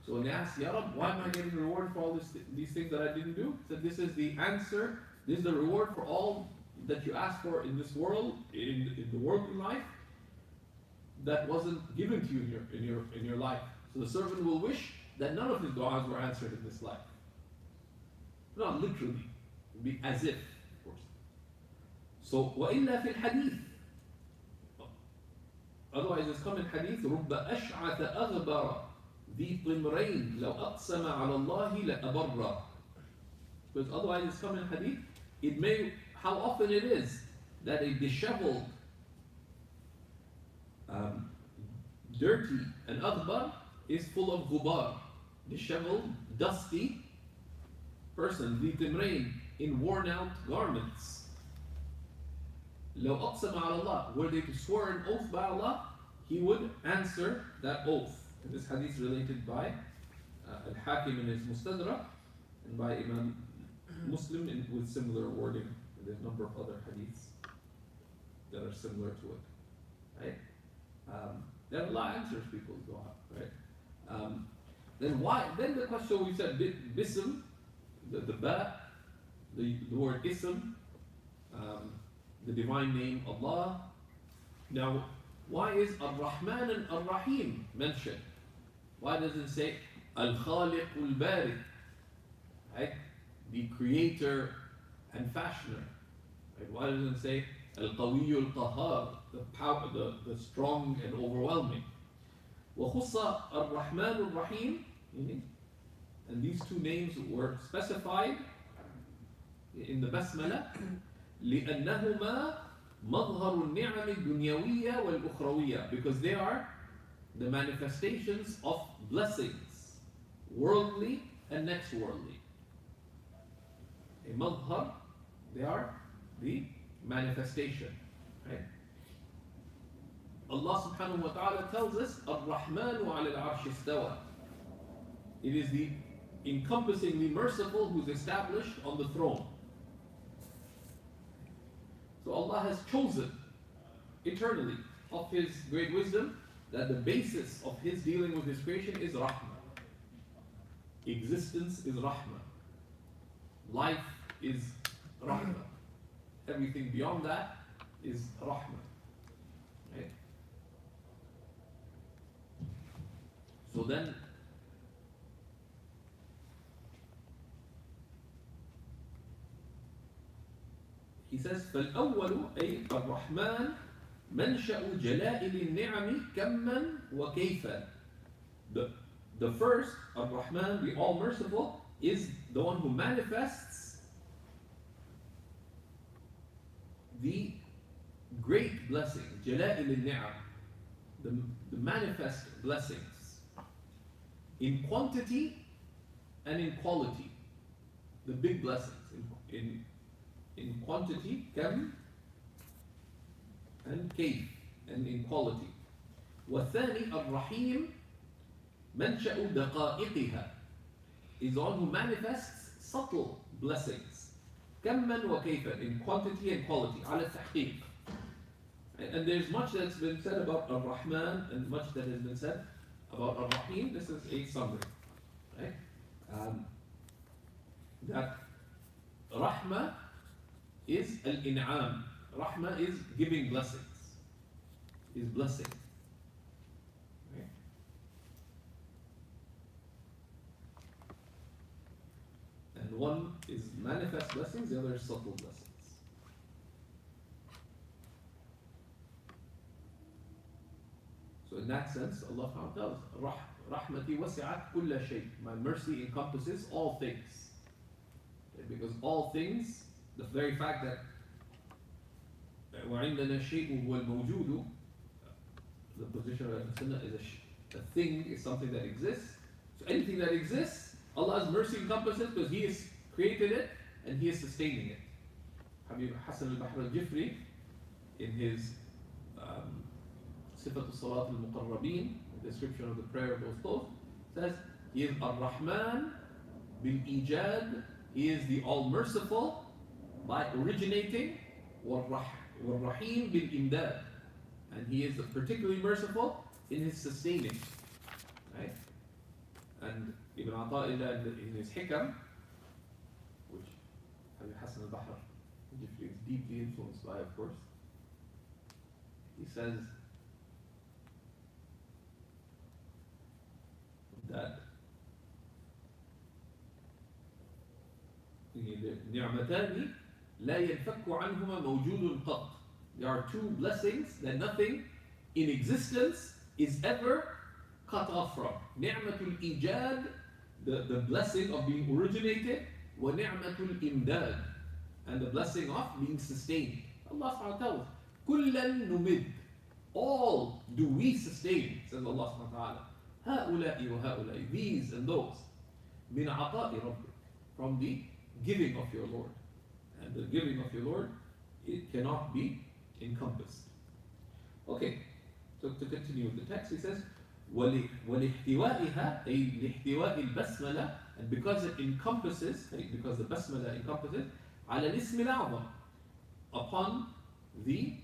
So when they ask, Ya Rab, why am I getting reward for all these things that I didn't do? He said, this is the answer, this is the reward for all that you asked for in this world, in the worldly life, that wasn't given to you in your life. So the servant will wish that none of his du'as were answered in this life. Not literally, it would be as if, of course. So, وَإِلَّا فِي الْحَدِيثِ. Otherwise it's come in hadith, رُبَّ أَشْعَثَ أَغْبَرَ ذِي طِمْرَيْنِ لَوْ أَقْسَمَ عَلَى اللَّهِ لَأَبَرَّ. Because otherwise it's come in hadith, it may, how often it is that a disheveled, dirty, and aghbar is full of ghubar, disheveled, dusty person, ذِي طِمْرَيْنِ, in worn out garments. لو أقسم على الله, were they to swear an oath by Allah, He would answer that oath. And this hadith is related by Al-Hakim in his Mustadrak, and by Imam Muslim with similar wording. And there's a number of other hadiths that are similar to it. Right? That Allah answers people's dua. Right? Then why? Then the question we said, bism, the ba, the word ism, the divine name Allah. Now, why is Ar-Rahman and Ar-Rahim mentioned? Why does it say Al-Khaliq Al-Bari? Right? The creator and fashioner. Right? Why doesn't it say Al-Qawi Al-Qahar, the power, the strong and overwhelming? وَخُصَّ Ar-Rahman Ar-Rahim, and these two names were specified in the Basmala لأنهما مظهر النعم الدنيوية والأخروية, because they are the manifestations of blessings, worldly and next worldly. A madhar, they are the manifestation. Right? Allah subhanahu wa ta'ala tells us, Ar-Rahmanu ala al-arsh istawa. It is the encompassingly merciful who's established on the throne. So Allah has chosen eternally of His great wisdom that the basis of His dealing with His creation is Rahmah. Existence is Rahmah. Life is Rahmah. Everything beyond that is Rahmah. Right? So then, he says, فَالْأَوَّلُ أي الرحمن مَنْشَأُ جَلَائِلِ النِّعَمِ كَمًّا وَكَيْفًا. The first, Ar-Rahman, the All-Merciful, is the one who manifests the great blessings, جَلَائِلِ النِّعَمِ, the manifest blessings, in quantity and in quality. The big blessings, in quantity, kam, and kayf, and in quality. وَالثَّانِي الرَّحِيمُ مَنْشَأُ دَقَائِقِهَا, is the one who manifests subtle blessings, كَمًّا وَكَيْفًا, in quantity and quality, على التحقيق. And there's much that's been said about Ar-Rahman and much that has been said about Ar-Rahim. This is a summary. Right? That Rahmah is al-in'am. Rahmah is giving blessings. Is blessing. Okay. And one is manifest blessings, the other is subtle blessings. So in that sense, Allah tells us, Rahmati wasi'at kulla shay. My mercy encompasses all things. Okay, because all things, the very fact that وعندنا شيء هو الموجود. The position of Al-Sunnah is a thing, is something that exists. So anything that exists, Allah's mercy encompasses because He has created it and He is sustaining it. Habib Hassan al-Bahr al-Jifri, in his Sifat al-Salat al-Muqarrabeen, the description of the prayer of those clothes, says, He is Ar-Rahman bil-Ijad, He is the All-Merciful by originating, War-Rahim bil-Imdad, and He is particularly merciful in His sustaining. Right? And Ibn Ata'illah in his Hikam, which Habib Hassan al-Bahr al-Jifri is deeply influenced by, of course, he says that نعمتان لا ينفك عنهما موجود قط. There are two blessings that nothing in existence is ever cut off from. نعمة الإيجاد, the blessing of being originated, ونعمة الإمداد, and the blessing of being sustained. Allah subhanahu wa ta'ala, كُلًّا نُمِدْ, all do we sustain, says Allah subhanahu wa ta'ala. هؤلاء وهؤلاء, these and those. من عطاء ربك, from the giving of your Lord. And the giving of your Lord, it cannot be encompassed. Okay, so to continue with the text, he says, وَلِحْتِوَائِهَا, أي لِحْتِوَاءِ الْبَسْمَلَةِ, and because it encompasses, because the basmala encompasses, على الاسم الأعظم, upon the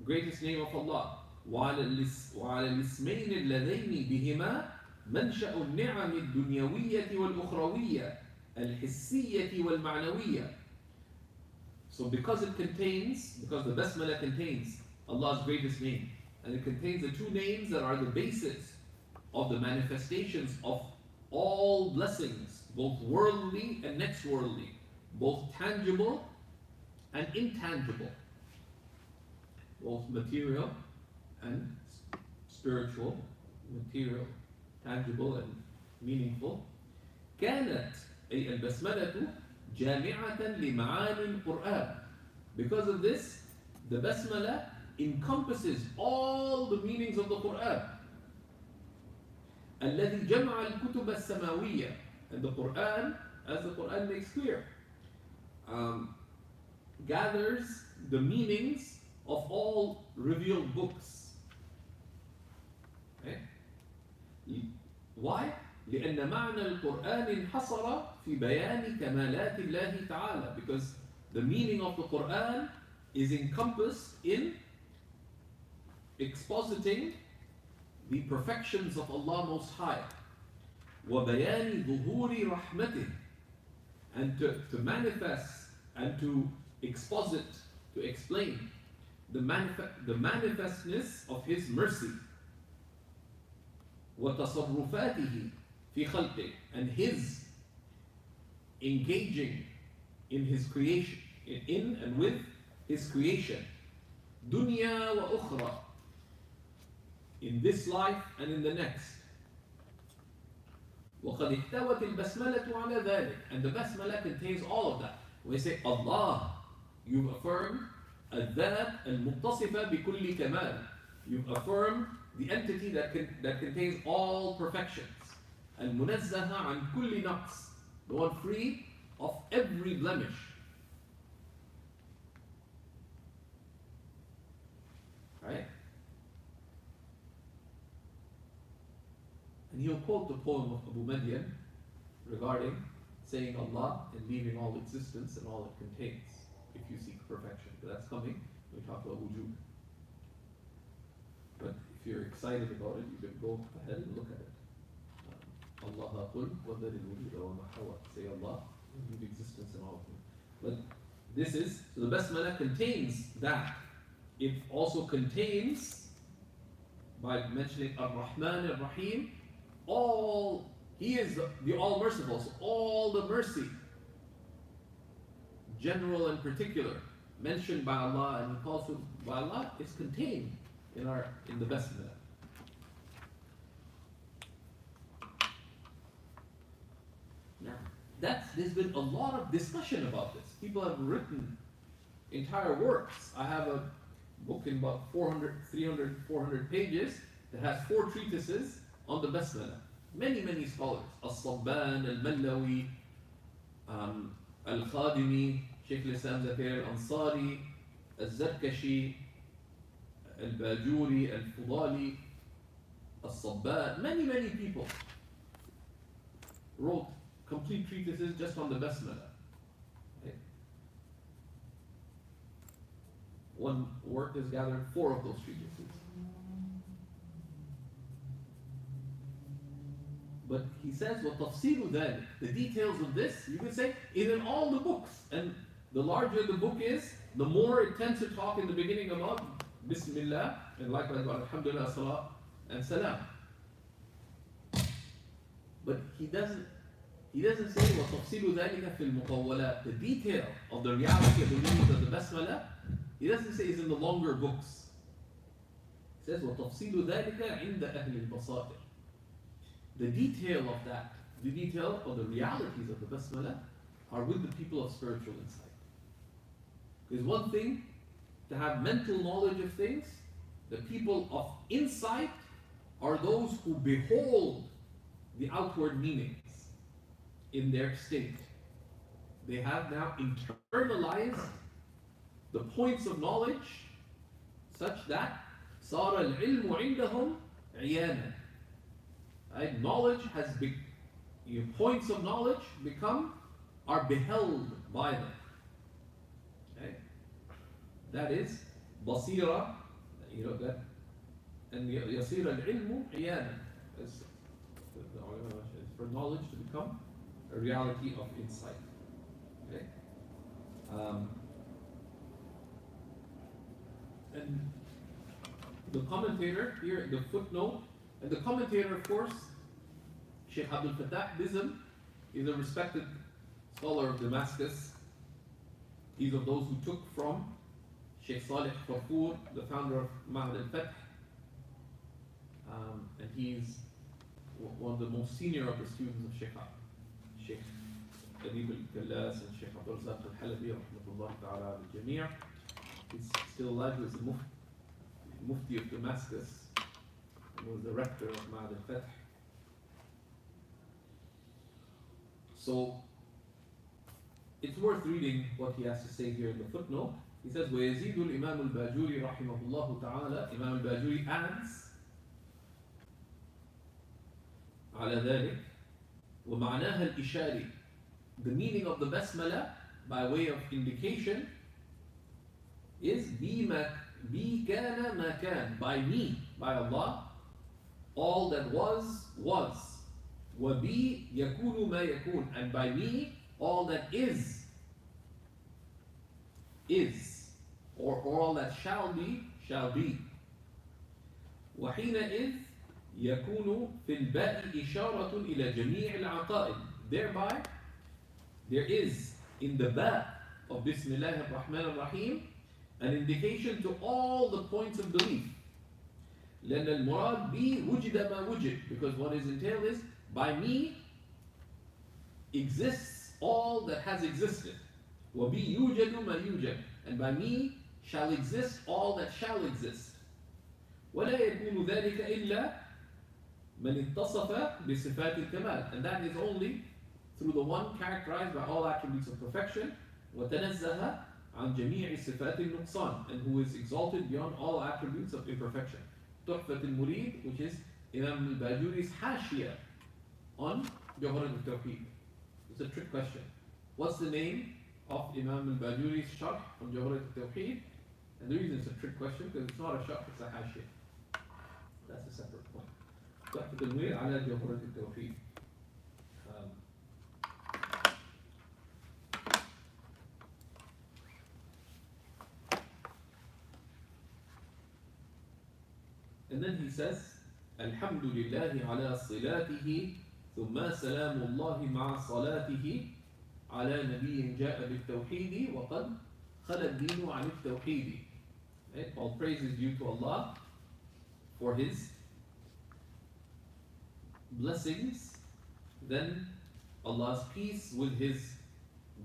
greatest name of Allah, وعلى الاسمين اللذين بهما منشأ النعم الدنيوية والأخروية الحسية والمعنوية. So because the basmala contains Allah's greatest name, and it contains the two names that are the basis of the manifestations of all blessings, both worldly and next worldly, both tangible and intangible, both material and spiritual, material, tangible and meaningful. كانت أي البسملة جامعة لمعاني القرآن. Because of this, the basmala encompasses all the meanings of the Quran. الذي جمع الكتب السماوية, and the Quran, as the Quran makes clear, gathers the meanings of all revealed books. Okay? Why? لأن معنى القرآن انحصر في بيان كمالات الله تعالى, because the meaning of the Quran is encompassed in expositing the perfections of Allah Most High, وبيان ظهور رحمته, and to manifest and to exposit, to explain the manifestness of His mercy, وتصرفاته في خلقه, and His engaging in His creation, in and with His creation, dunya wa ukhra, in this life and in the next. وقد احتوت البسملة على ذلك, and the basmala contains all of that. When we say Allah, you've affirmed الذات المتصفة بكل كمال, you've affirmed the entity that contains all perfections, المنزهة عن كل نقص, the one free of every blemish. Right? And he'll quote the poem of Abu Madyan regarding saying Allah and leaving all existence and all it contains if you seek perfection. But that's coming when we talk about wujud. But if you're excited about it, you can go ahead and look at it. Allah qul wa dhalil wujuda wa mahawa. Say Allah, leave existence and all of it. But this is, so the basmala contains that. It also contains, by mentioning Ar-Rahman Ar-Rahim, all, He is the all-merciful, so all the mercy, general and particular, mentioned by Allah and called to by Allah, is contained in the basmala. Now, there's been a lot of discussion about this. People have written entire works. I have a book in about 400 pages that has 4 treatises on the Basmala. Many scholars. Al-Sabban, Al-Mallawi, Al-Khadimi, Shaykh al-Islam Zakir al-Ansari, Al-Zarkashi, Al-Bajuri, Al-Fudali, Al-Sabban. Many people wrote complete treatises just on the Basmala. Okay. One work has gathered 4 of those treatises. But he says, وَتَفْصِيلُ ذَلِكَ, the details of this, you can say, is in all the books. And the larger the book is, the more it tends to talk in the beginning about Bismillah, and likewise about Alhamdulillah, Salah, and Salam. But he doesn't say وَتَفْصِيلُ ذَلِكَ فِي الْمُطَوَّلَاتِ, the detail of the reality of the meanings of the Basmala, he doesn't say it's in the longer books. He says وَتَفْصِيلُ ذَلِكَ عِنْدَ أَهْلِ الْبَصَائِرِ, the detail of that, the detail of the realities of the Basmala are with the people of spiritual insight. There's one thing to have mental knowledge of things. The people of insight are those who behold the outward meanings in their state. They have now internalized the points of knowledge such that صار العلم عندهم عيانا. Right? Knowledge has points of knowledge are beheld by them. Okay? That is basira, that, and يصير العلم عيانا. It's for knowledge to become a reality of insight. Okay? And the commentator here, the footnote, and the commentator, of course, Shaykh Abdul Fattah Bizm, is a respected scholar of Damascus. He's of those who took from Shaykh Salih Farfur, the founder of Ma'had al-Fath, and he's one of the most senior of the students of Shaykh Adib al-Kallas and Shaykh Abdul Razak al-Halabi, rahmatullahi ta'ala al-Jamia. He's still alive. He was the Mufti of Damascus. He was the rector of Ma'had al-Fath. So it's worth reading what he has to say here in the footnote. He says, وَيَزِيدُ الْإِمَامُ الْبَاجُورِ رَحِمَهُ اللَّهُ تَعَالَى, Imam al-Bajuri adds على ذلك ومعناها الإشاري, the meaning of the Basmala by way of indication is بي كان ما كان, by me, by Allah, all that was, وبي يكون ما يكون, and by me, all that is, or all that shall be. وحينئذ يكون في الباء إشارة إلى جميع العقائد. Thereby, there is in the ba of Bismillah ar-Rahman ar-Rahim an indication to all the points of belief. لأن المراد بي وجد ما وجد, because what is entailed is, by me exists all that has existed. وبي يوجد ما يوجد, and by me shall exist all that shall exist. ولا يكون ذلك إلا من اتصف بصفات الكمال, and that is only through the one characterized by all attributes of perfection, وتنزه عن جميع صفات النقصان, and who is exalted beyond all attributes of imperfection. تحفة المريد, which is Imam al-Bajuri's Hashia on Jawhara al-Tawheed. It's a trick question. What's the name of Imam al-Bajuri's Sharh on Jawhara al-Tawheed? And the reason it's a trick question, because it's not a Sharh, it's a Hashia. That's a separate point. تحفة المريد على جوهرة التوحيد. And then he says, الحمد لله على صلاته ثم سلام الله مع صلاته على نبي جاء بالتوحيد وقد خلى الدين عن التوحيد. All praise is due to Allah for His blessings, then Allah's peace with His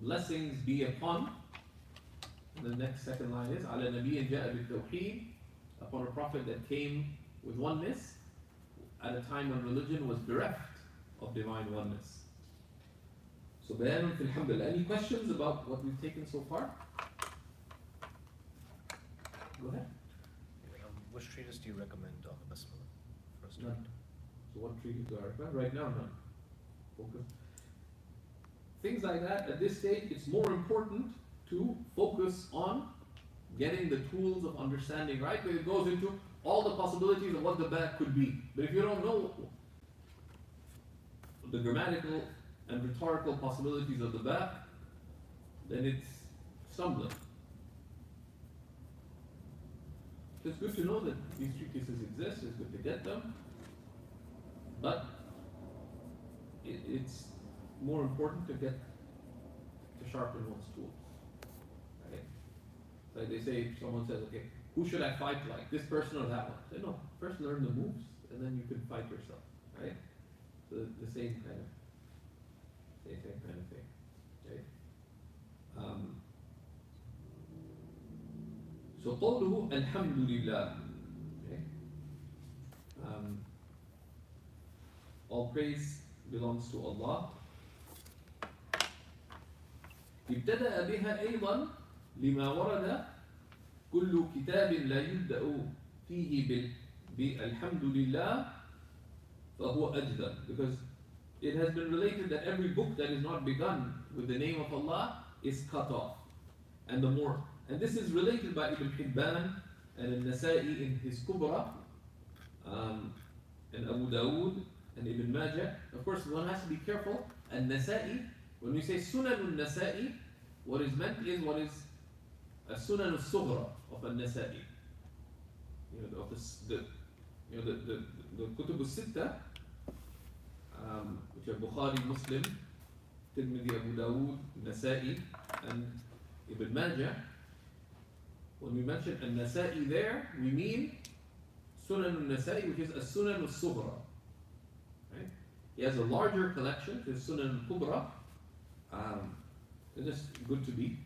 blessings be upon And the next second line is على نبي جاء بالتوحيد, upon a prophet that came with oneness at a time when religion was bereft of divine oneness. So بيان في الحمد لله. Any questions about what we've taken so far? Go ahead. Which treatise do you recommend on the Basmala? First None. read. So what treaties do I recommend? Right now, none. Focus. Things like that, at this stage, it's more important to focus on getting the tools of understanding right, because it goes into all the possibilities of what the ba could be. But if you don't know the grammatical and rhetorical possibilities of the ba, then it's stumbling. So it's good to know that these treatises exist, it's good to get them, but it's more important to sharpen one's tools. Right? Like they say, if someone says, okay, who should I fight like? This person or that one? Say, no, first learn the moves, and then you can fight yourself. Right? So the same kind of thing. Right? So قوله الحمد لله. Okay? All praise belongs to Allah. ابتدأ بها أيضا لما ورد كل كتاب لا يبدأ فيه بالحمد لله فهو أجدر, because it has been related that every book that is not begun with the name of Allah is cut off. And this is related by Ibn Hibban and Al-Nasa'i in his Kubra, and Abu Dawood and Ibn Majah. Of course, one has to be careful. Al-Nasa'i, when we say Sunan al-Nasa'i, what is meant is what is a Sunan al-Sughra of al-Nasa'i. The Kutub al-Sitta, which are Bukhari, Muslim, Tirmidhi, Abu Dawood, Nasa'i, and Ibn Majah. When we mention al-Nasa'i there, we mean Sunan al-Nasa'i, which is a Sunan al-Sughra. Right? He has a larger collection, his Sunan al-Kubra. It's just good to be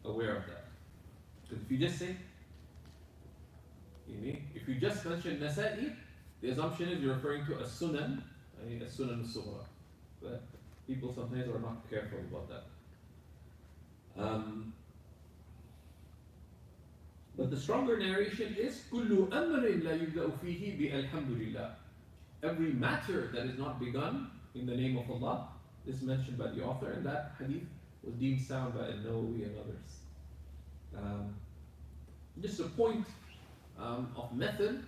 aware of that. Because if you just say, if you just mention Nasa'i, the assumption is you're referring to a Sunan, a Sunan al-Sughra. But people sometimes are not careful about that. But the stronger narration is كُلُّ أَمْرٍ لَا يُبْدَأُ فِيهِ بِالْحَمْدُ لِلَّهِ. Every matter that is not begun in the name of Allah is mentioned by the author, and that hadith was deemed sound by An-Nawawi and others. Just a point of method,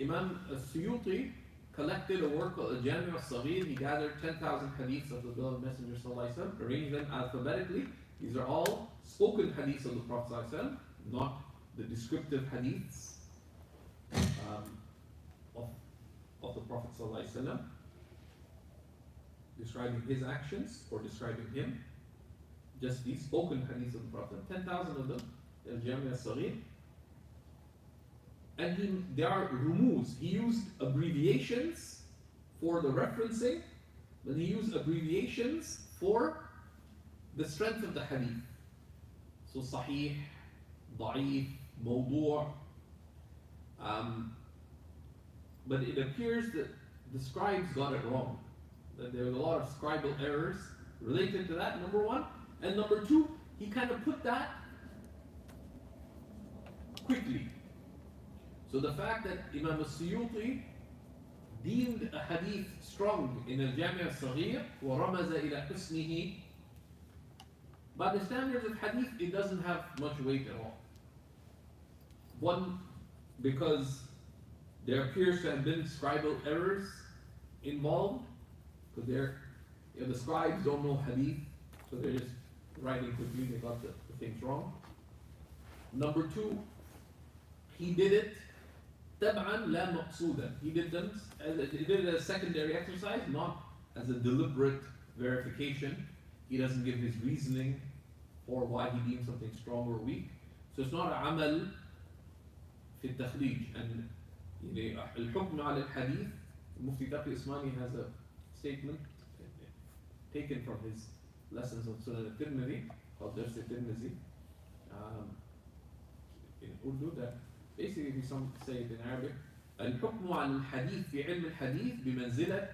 Imam al-Suyuti collected a work called Al-Jami' al-Saghir. He gathered 10,000 hadiths of the beloved Messenger sallallahu alaihi wasallam, arranged them alphabetically. These are all spoken hadiths of the Prophet sallallahu alaihi wasallam, not the descriptive hadiths of the Prophet ﷺ, describing his actions or describing him. Just these spoken hadiths of the Prophet, 10,000 of them, Al-Jami' al-Saghir. And there are rumuz. He used abbreviations for the referencing, but he used abbreviations for the strength of the hadith. So Sahih, Da'if, Mawdu'. But it appears that the scribes got it wrong. That there was a lot of scribal errors related to that, number one. And number two, he kind of put that quickly. So the fact that Imam al-Suyuti deemed a hadith strong in Al-Jami' al-Saghir وَرَمَزَ إِلَى حُسْنِهِ, by the standards of hadith, it doesn't have much weight at all. One, because there appears to have been scribal errors involved, because the scribes don't know hadith, so they're just writing quickly, they got the things wrong. Number two, he did it tab'an la maqsudan. He did it as a secondary exercise, not as a deliberate verification. He doesn't give his reasoning for why he deems something strong or weak. So it's not a amal fi al-takhrij. And al-hukm ala al-hadith, Mufti Taqi Ismani has a statement taken from his lessons on Sunan al-Tirmidhi called Dars al-Tirmidhi. in Urdu, that basically some say it in Arabic. الحكم على الحديث في علم الحديث بمنزلة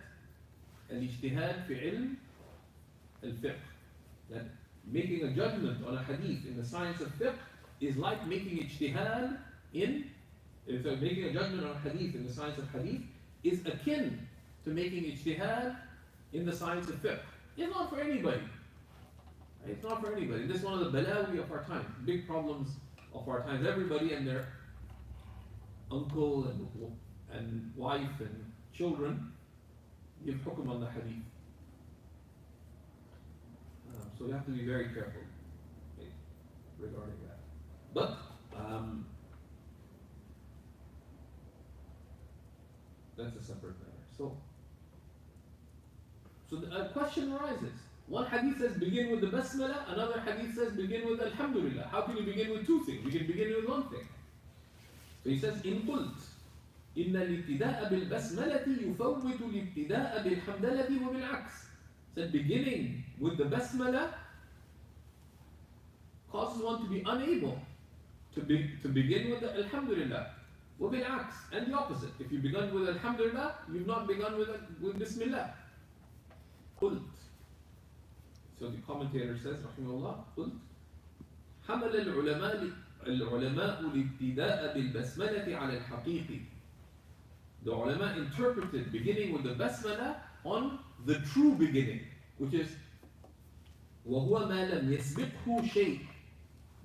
الاجتهاد في علم الفقه. That making a judgment on a hadith in the science of fiqh is like making ijtihad in, so making a judgment on a hadith in the science of hadith is akin to making ijtihad in the science of fiqh. It's not for anybody. It's not for anybody. This is one of the balawi of our time, big problems of our times. Everybody and their uncle and wife and children give hukum on the hadith. So you have to be very careful regarding that. But that's a separate matter. So a question arises. One hadith says begin with the basmala, another hadith says begin with alhamdulillah. How can you begin with two things? You can begin with one thing. So he says, إن قلت إن الابتداء بالبسملة يفوت الابتداء بالحمدلة وبالعكس. Said beginning with the basmala causes one to be unable to begin with the alhamdulillah. وبالعكس, and the opposite. If you begun with alhamdulillah, you've not begun with bismillah. قلت. So the commentator says, رحمه الله, قلت حمل العلماء الابتداء بالبسملة على الحقيقي. The ulama interpreted beginning with the basmala on the true beginning, which is وهو ما لم يسبقه شيء.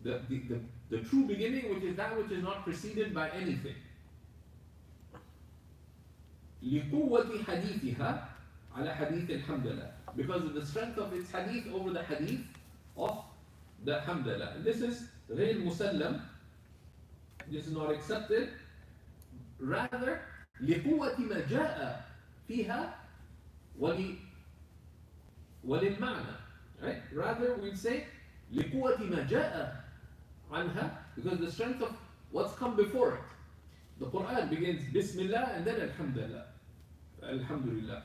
The true beginning, which is that which is not preceded by anything. لقوة حديثها على حديث الحمد لله, because of the strength of its hadith over the hadith of the hamdallah. And this is غير مسلم, this is not accepted. Rather لقوة ما جاء فيها وللمعنى, right? Rather we'd say لقوة ما جاء عنها, because the strength of what's come before it. The Quran begins Bismillah and then Alhamdulillah. Alhamdulillah.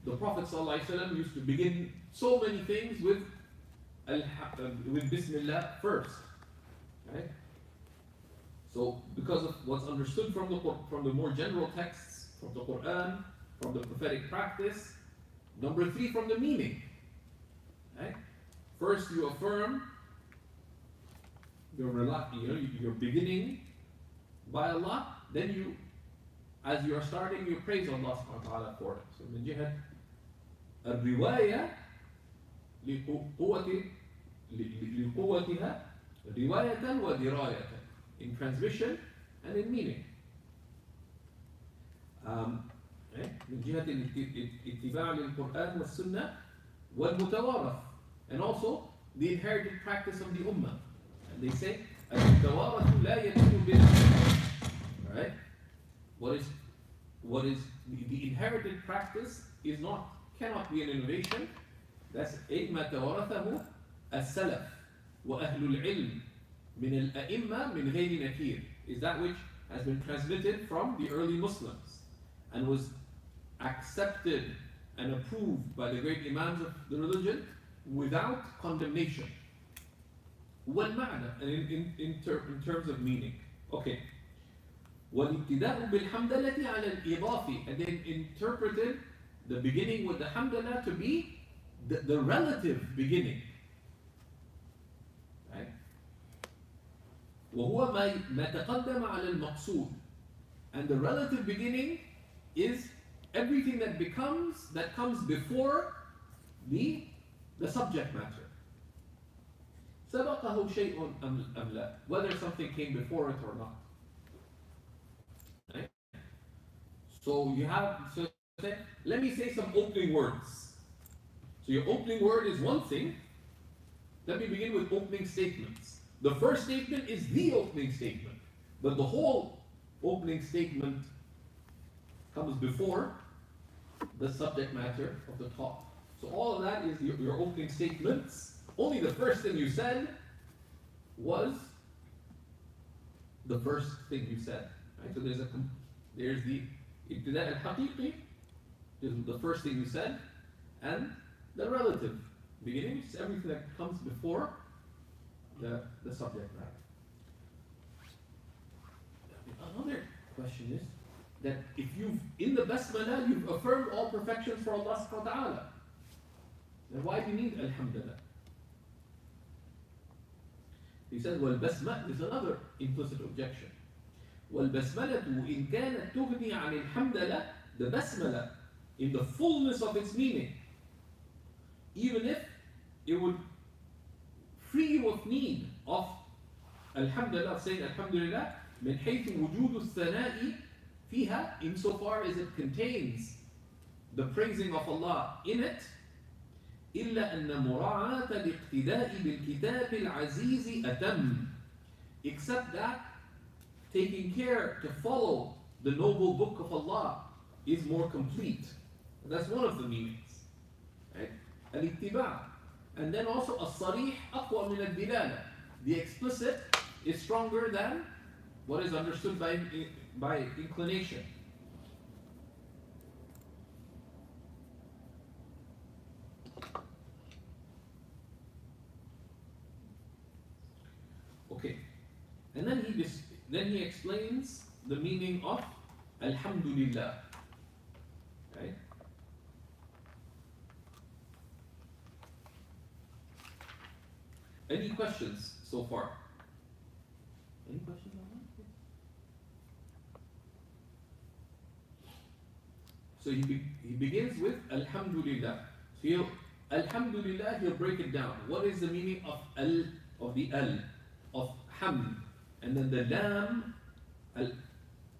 The Prophet ﷺ used to begin so many things with Bismillah first, right? So because of what's understood from the more general texts, from the Quran, from the prophetic practice. Number three, from the meaning, right? First you affirm you're beginning by Allah, then you, as you are starting, you praise Allah subhanahu wa ta'ala for it. So من جهة الرواية لقوتها رواية ودراية, in transmission and in meaning. من جهة الاتباع للقرآن والسنة والمتوارث, and also the inherited practice of the ummah. And they say المتوارث لا يكون بالإنسان. Right? What is the inherited practice cannot be an innovation. That's ما توارثه السلف وأهل العلم من الأئمة من غير نكير, is that which has been transmitted from the early Muslims and was accepted and approved by the great imams of the religion without condemnation. والمعنى, and in terms of meaning. Okay. والابتداء بالحمدلة على الإضافي, and then interpreted the beginning with the hamdalah to be the relative beginning. Right? وهو ما تقدم على المقصود, and the relative beginning is everything that comes before the subject matter. سبقه شيء أم لا, whether something came before it or not. Right? So let me say some opening words. So your opening word is one thing. Let me begin with opening statements. The first statement is the opening statement, but the whole opening statement comes before the subject matter of the talk. So all of that is your opening statements. Only the first thing you said was the first thing you said. Right? So there's the ibtida al-haqiqi, is the first thing you said, and the relative beginning, which is everything that comes before the subject matter. Another question is that if you've, in the basmala, you've affirmed all perfections for Allah subhanahu wa ta'ala, then why do you need alhamdulillah? He says, والبسمة, there's another implicit objection. والبسملة إن كانت تغني عن الحمدلة, the basmala, in the fullness of its meaning, even if it would free you of need of alhamdulillah, saying alhamdulillah, من حيث وجود الثناء فيها, insofar as it contains the praising of Allah in it, إلا أن مراعاة الاقتداء بالكتاب العزيز أتم, except that taking care to follow the noble book of Allah is more complete. That's one of the meanings, right? Al-ittiba'. And then also الصريح أقوى من الدلالة. The explicit is stronger than what is understood by inclination. Okay, and then he explains the meaning of Alhamdulillah. Right? Any questions so far? Any questions on that? So he begins with Alhamdulillah. So Alhamdulillah, he'll break it down. What is the meaning of of Hamd? And then the Lam,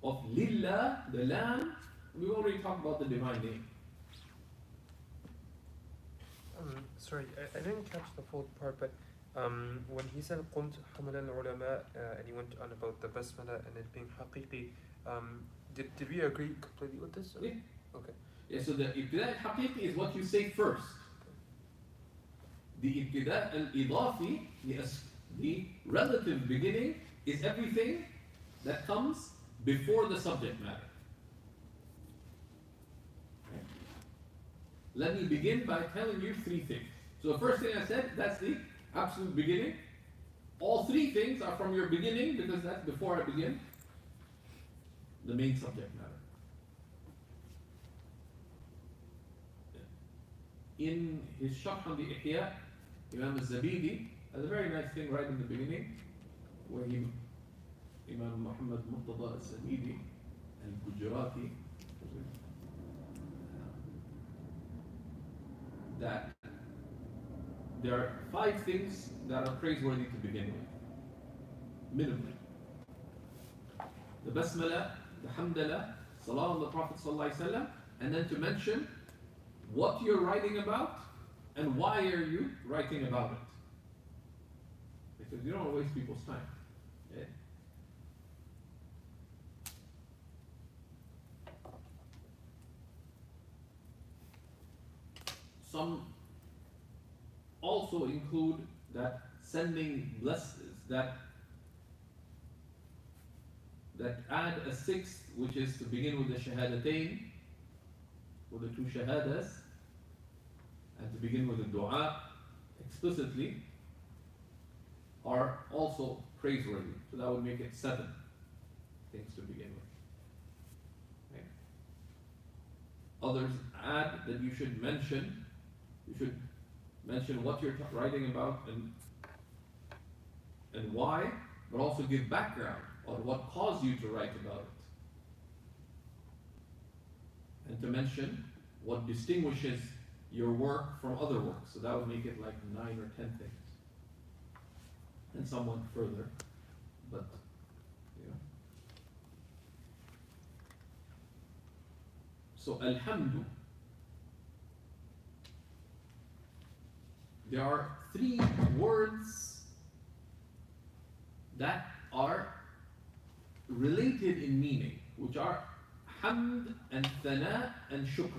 of Lillah, the Lam, we already talked about the divine name. Sorry, I didn't catch the full part, but when he said قُلْتُ حَمَلَ الْعُلَمَاء and he went on about the basmala and it being haqiqi, did we agree completely with this? Yeah. Okay. Yeah, so the ibtida' al-haqiqi is what you say first. The ibtida' al-idafi, the relative beginning, is everything that comes before the subject matter. Okay. Let me begin by telling you three things. So the first thing I said, that's the absolute beginning. All three things are from your beginning, because that's before I begin the main subject matter. In his Sharh on the Ihya, Imam al-Zabidi has a very nice thing right in the beginning, where Imam Muhammad Murtada al-Zabidi al-Gujarati, that there are 5 things that are praiseworthy to begin with, minimally. The Basmala, the Hamdallah, Salah on the Prophet ﷺ, and then to mention what you're writing about and why are you writing about it. Because you don't want to waste people's time. Okay? Some also include that sending blessings that add a 6th, which is to begin with the shahadatain, with the 2 shahadas, and to begin with the dua explicitly, are also praiseworthy. So that would make it 7 things to begin with. Okay. Others add that you should mention what you're writing about and why, but also give background on what caused you to write about it. And to mention what distinguishes your work from other works. So that would make it like 9 or 10 things. And some went further, but So Alhamdu. There are 3 words that are related in meaning, which are Hamd and Thana and Shukr.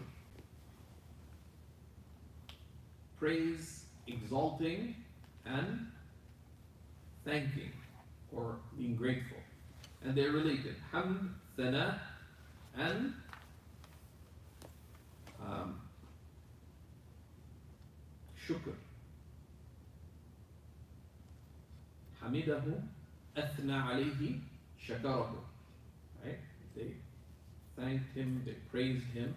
Praise, exalting, and thanking, or being grateful. And they're related. Hamd, Thana, and Shukr. حمده أثنى عليه شكره. Right? They thanked him, they praised him,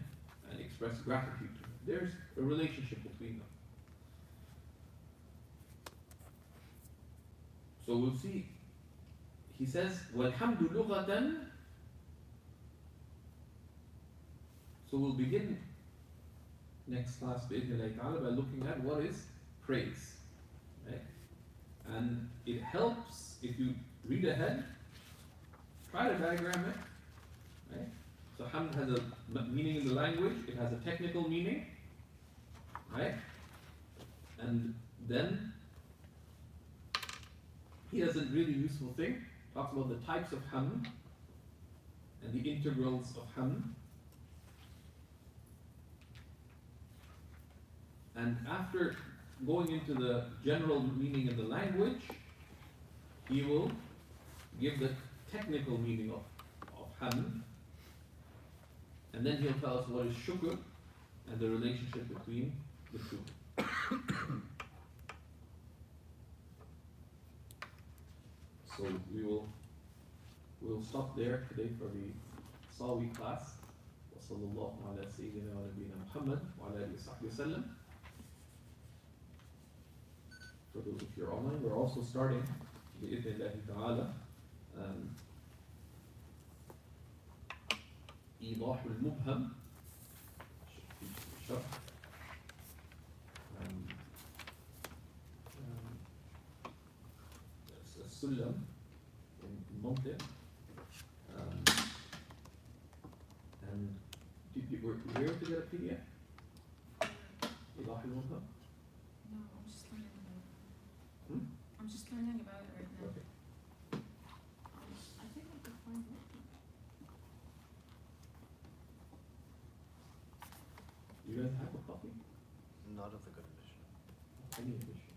and expressed gratitude to him. There's a relationship between them. So we'll see. He says, وَالْحَمْدُ لُغَةً. So we'll begin next class by looking at what is praise. Right? And it helps if you read ahead, try to diagram it. Right? So hamd has a meaning in the language, it has a technical meaning. Right? And then he has a really useful thing, talks about the types of hamd and the integrals of hamd. And after going into the general meaning in the language, he will give the technical meaning of hamd. And then he'll tell us what is shukr and the relationship between the two. So we'll stop there today for the Sawi class. وصلى الله على سيدنا ونبينا محمد وعلى آله وصحبه وسلم. For those of you who are online, we're also starting بإذن الله تعالى إيضاح المبهم شرح السلم المنطق. And were you able to get a PDF? إيضاح المبهم? No, I'm just learning about it. I'm just learning about it right now. Okay. I think I could find it. You guys have a copy? Not of the good edition. Any edition?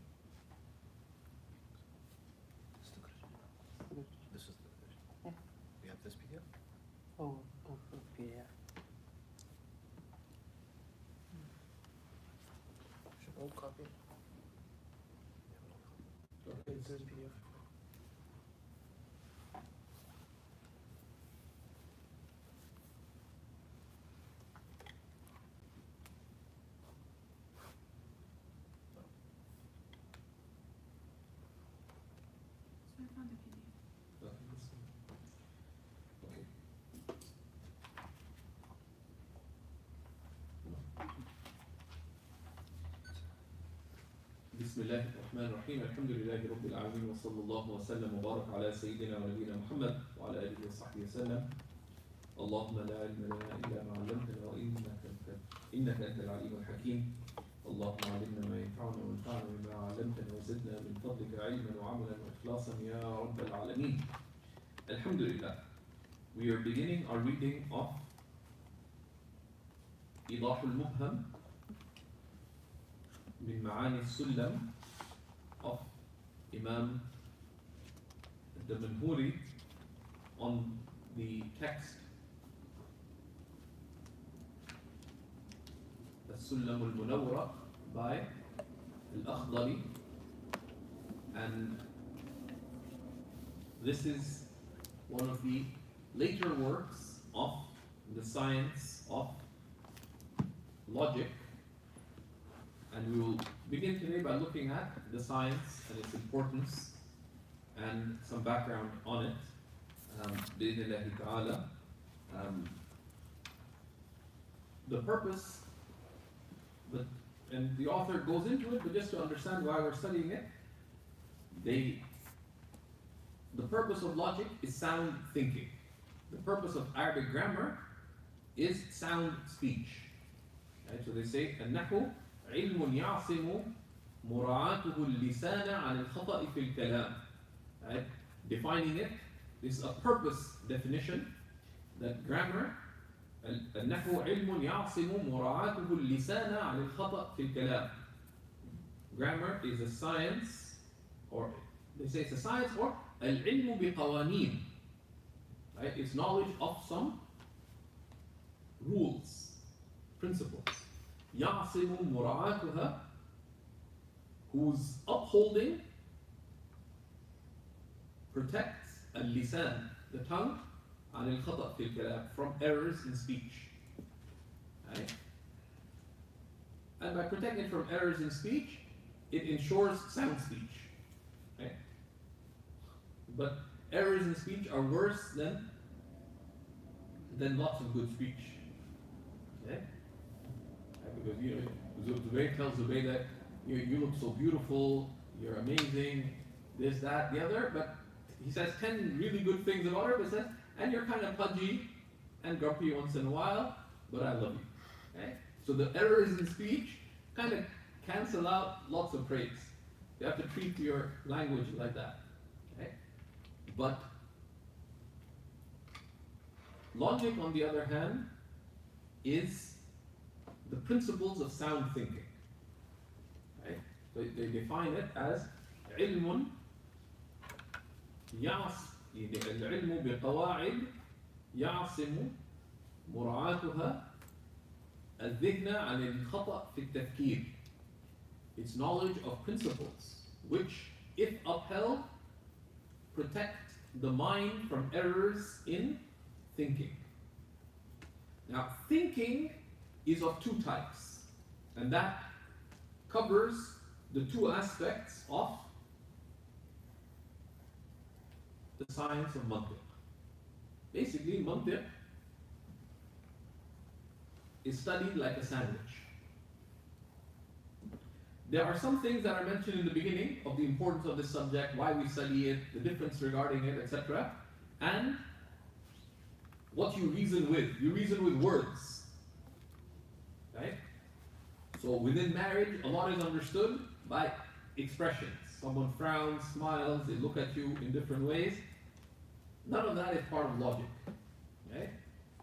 This is the good edition. This is the good edition. Yeah. We have this PDF? Oh, okay, yeah. Should old copy. Okay. There's PDF. So I found a PDF. Okay. بسم الله الرحمن الرحيم. الحمد لله رب العالمين وصلى الله وسلم وبارك على سيدنا ونبينا محمد وعلى آله وصحبه وسلم. اللهم لا علم لنا إلا ما علمتنا إنك أنت العليم الحكيم. اللهم علمنا ما ينفعنا وانفعنا بما علمتنا وزدنا من فضلك علما وعملا وإخلاصا يا رب العالمين. Alhamdulillah. We are beginning our reading of إيضاح المبهم من معاني السلم of Imam al-Damanhuri on the text السلم المنورة by al-Akhdari, and this is one of the later works of the science of logic. And we will begin today by looking at the science and its importance and some background on it. Bi'idhnillahi ta'ala. The purpose, and the author goes into it, but just to understand why we're studying it, the purpose of logic is sound thinking. The purpose of Arabic grammar is sound speech. Right? So they say, النحو علم يعصم مراعاته اللسان عن الخطأ في الكلام. Right? Defining it, this is a purpose definition that grammar النحو علم يعصم مراعاته اللسان عن الخطأ في الكلام. Grammar is a science, or they say it's a science, or العلم بقوانين. Right? It's knowledge of some rules, principles. يعصم مراعاتها, whose upholding protects اللسان, the tongue, عن الخطأ في الكلام, from errors in speech. Right? And by protecting it from errors in speech, it ensures sound speech. Right? But errors in speech are worse than lots of good speech. Okay? Because Zubayr tells Zubayr that you look so beautiful, you're amazing, this, that, the other, but he says 10 really good things about her, but says, and you're kind of pudgy and grumpy once in a while, but I love you. Okay? So the errors in speech kind of cancel out lots of praise. You have to treat your language like that. Okay? But logic, on the other hand, is the principles of sound thinking. Right? So they define it as علم العلم بقواعد يعصم مراعاتها الذهن عن الخطأ في التفكير. It's knowledge of principles which, if upheld, protect the mind from errors in thinking. Now, thinking is of two types, and that covers the two aspects of the science of mantiq. Basically, mantiq is studied like a sandwich. There are some things that are mentioned in the beginning of the importance of this subject, why we study it, the difference regarding it, etc. And what you reason with. You reason with words. Right? So within marriage, a lot is understood by expressions. Someone frowns, smiles, they look at you in different ways. None of that is part of logic. Okay?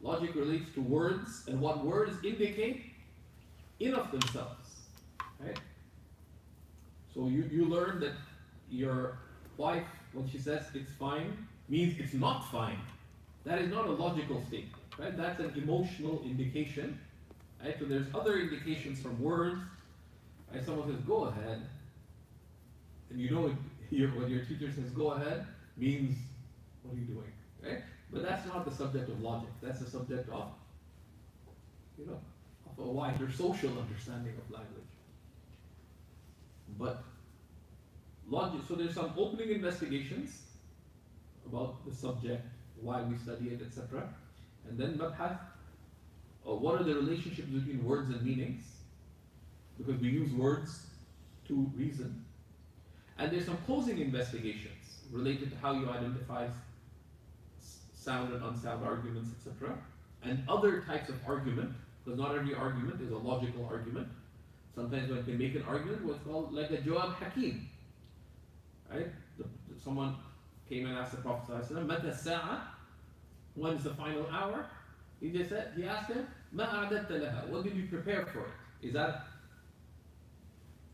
Logic relates to words and what words indicate in of themselves. Right? So you learn that your wife, when she says it's fine, means it's not fine. That is not a logical statement. Right? That's an emotional indication. Right? So there's other indications from words. Right? Someone says, go ahead. And you know when your teacher says go ahead, means what are you doing? Right? But that's not the subject of logic. That's the subject of, of a wider social understanding of language. But logic, so there's some opening investigations about the subject, why we study it, etc. And then mabhath, what are the relationships between words and meanings? Because we use words to reason. And there's some closing investigations related to how you identify sound and unsound arguments, etc. And other types of argument, because not every argument is a logical argument. Sometimes one can make an argument what's called like a jawab hakim. Right? Someone came and asked the Prophet ﷺ, Mata sa'a? When is the final hour? He asked him, Ma a'datta laha? What did you prepare for it? Is that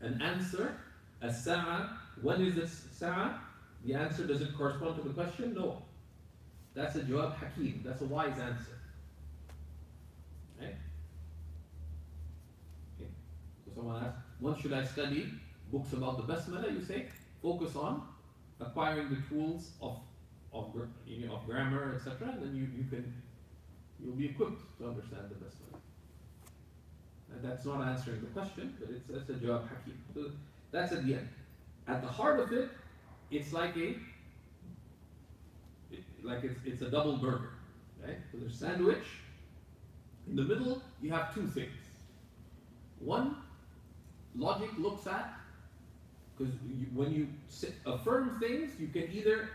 an answer? As-sa'a? When is the sa'a? The answer, does it correspond to the question? No. That's a jawab hakim. That's a wise answer. Right? Okay. So someone asks, when should I study books about the basmala? You say, focus on acquiring the tools of grammar, etc. Then you'll be equipped to understand the basmala. And that's not answering the question, but it's a jawab hakim. So that's at the end. At the heart of it, it's like it's a double burger, right? So there's sandwich. In the middle, you have two things. One, logic looks at, because when you affirm things, you can either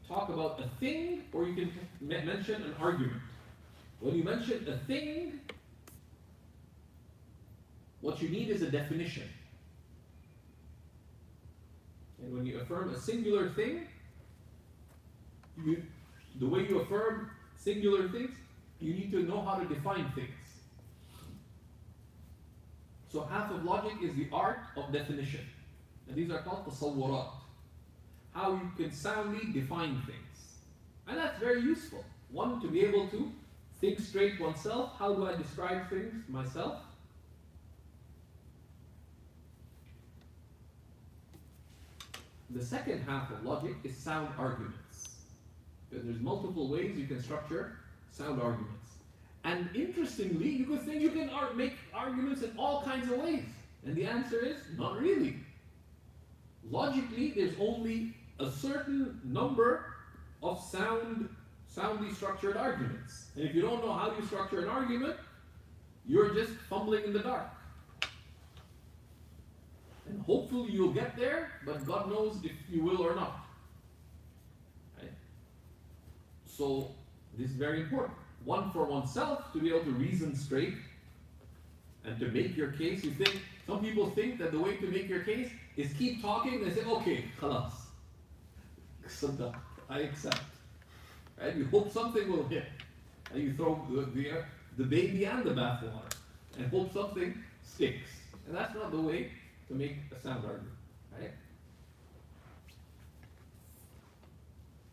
talk about a thing or you can mention an argument. When you mention a thing, what you need is a definition. And when you affirm a singular thing, the way you affirm singular things, you need to know how to define things. So half of logic is the art of definition. And these are called tasawwurat. How you can soundly define things. And that's very useful. One, to be able to think straight oneself. How do I describe things myself? the second half of logic is sound arguments. Because there's multiple ways you can structure sound arguments. And interestingly, you could think you can make arguments in all kinds of ways. And the answer is, not really. Logically, there's only a certain number of soundly structured arguments. And if you don't know how you structure an argument, you're just fumbling in the dark. And hopefully you'll get there, but God knows if you will or not. Right? So this is very important. One for oneself, to be able to reason straight and to make your case. Some people think that the way to make your case is keep talking and say, okay, khalas. Saddaq, I accept. Right? You hope something will hit. And you throw the baby and the bathwater and hope something sticks. And that's not the way to make a sound argument. Right?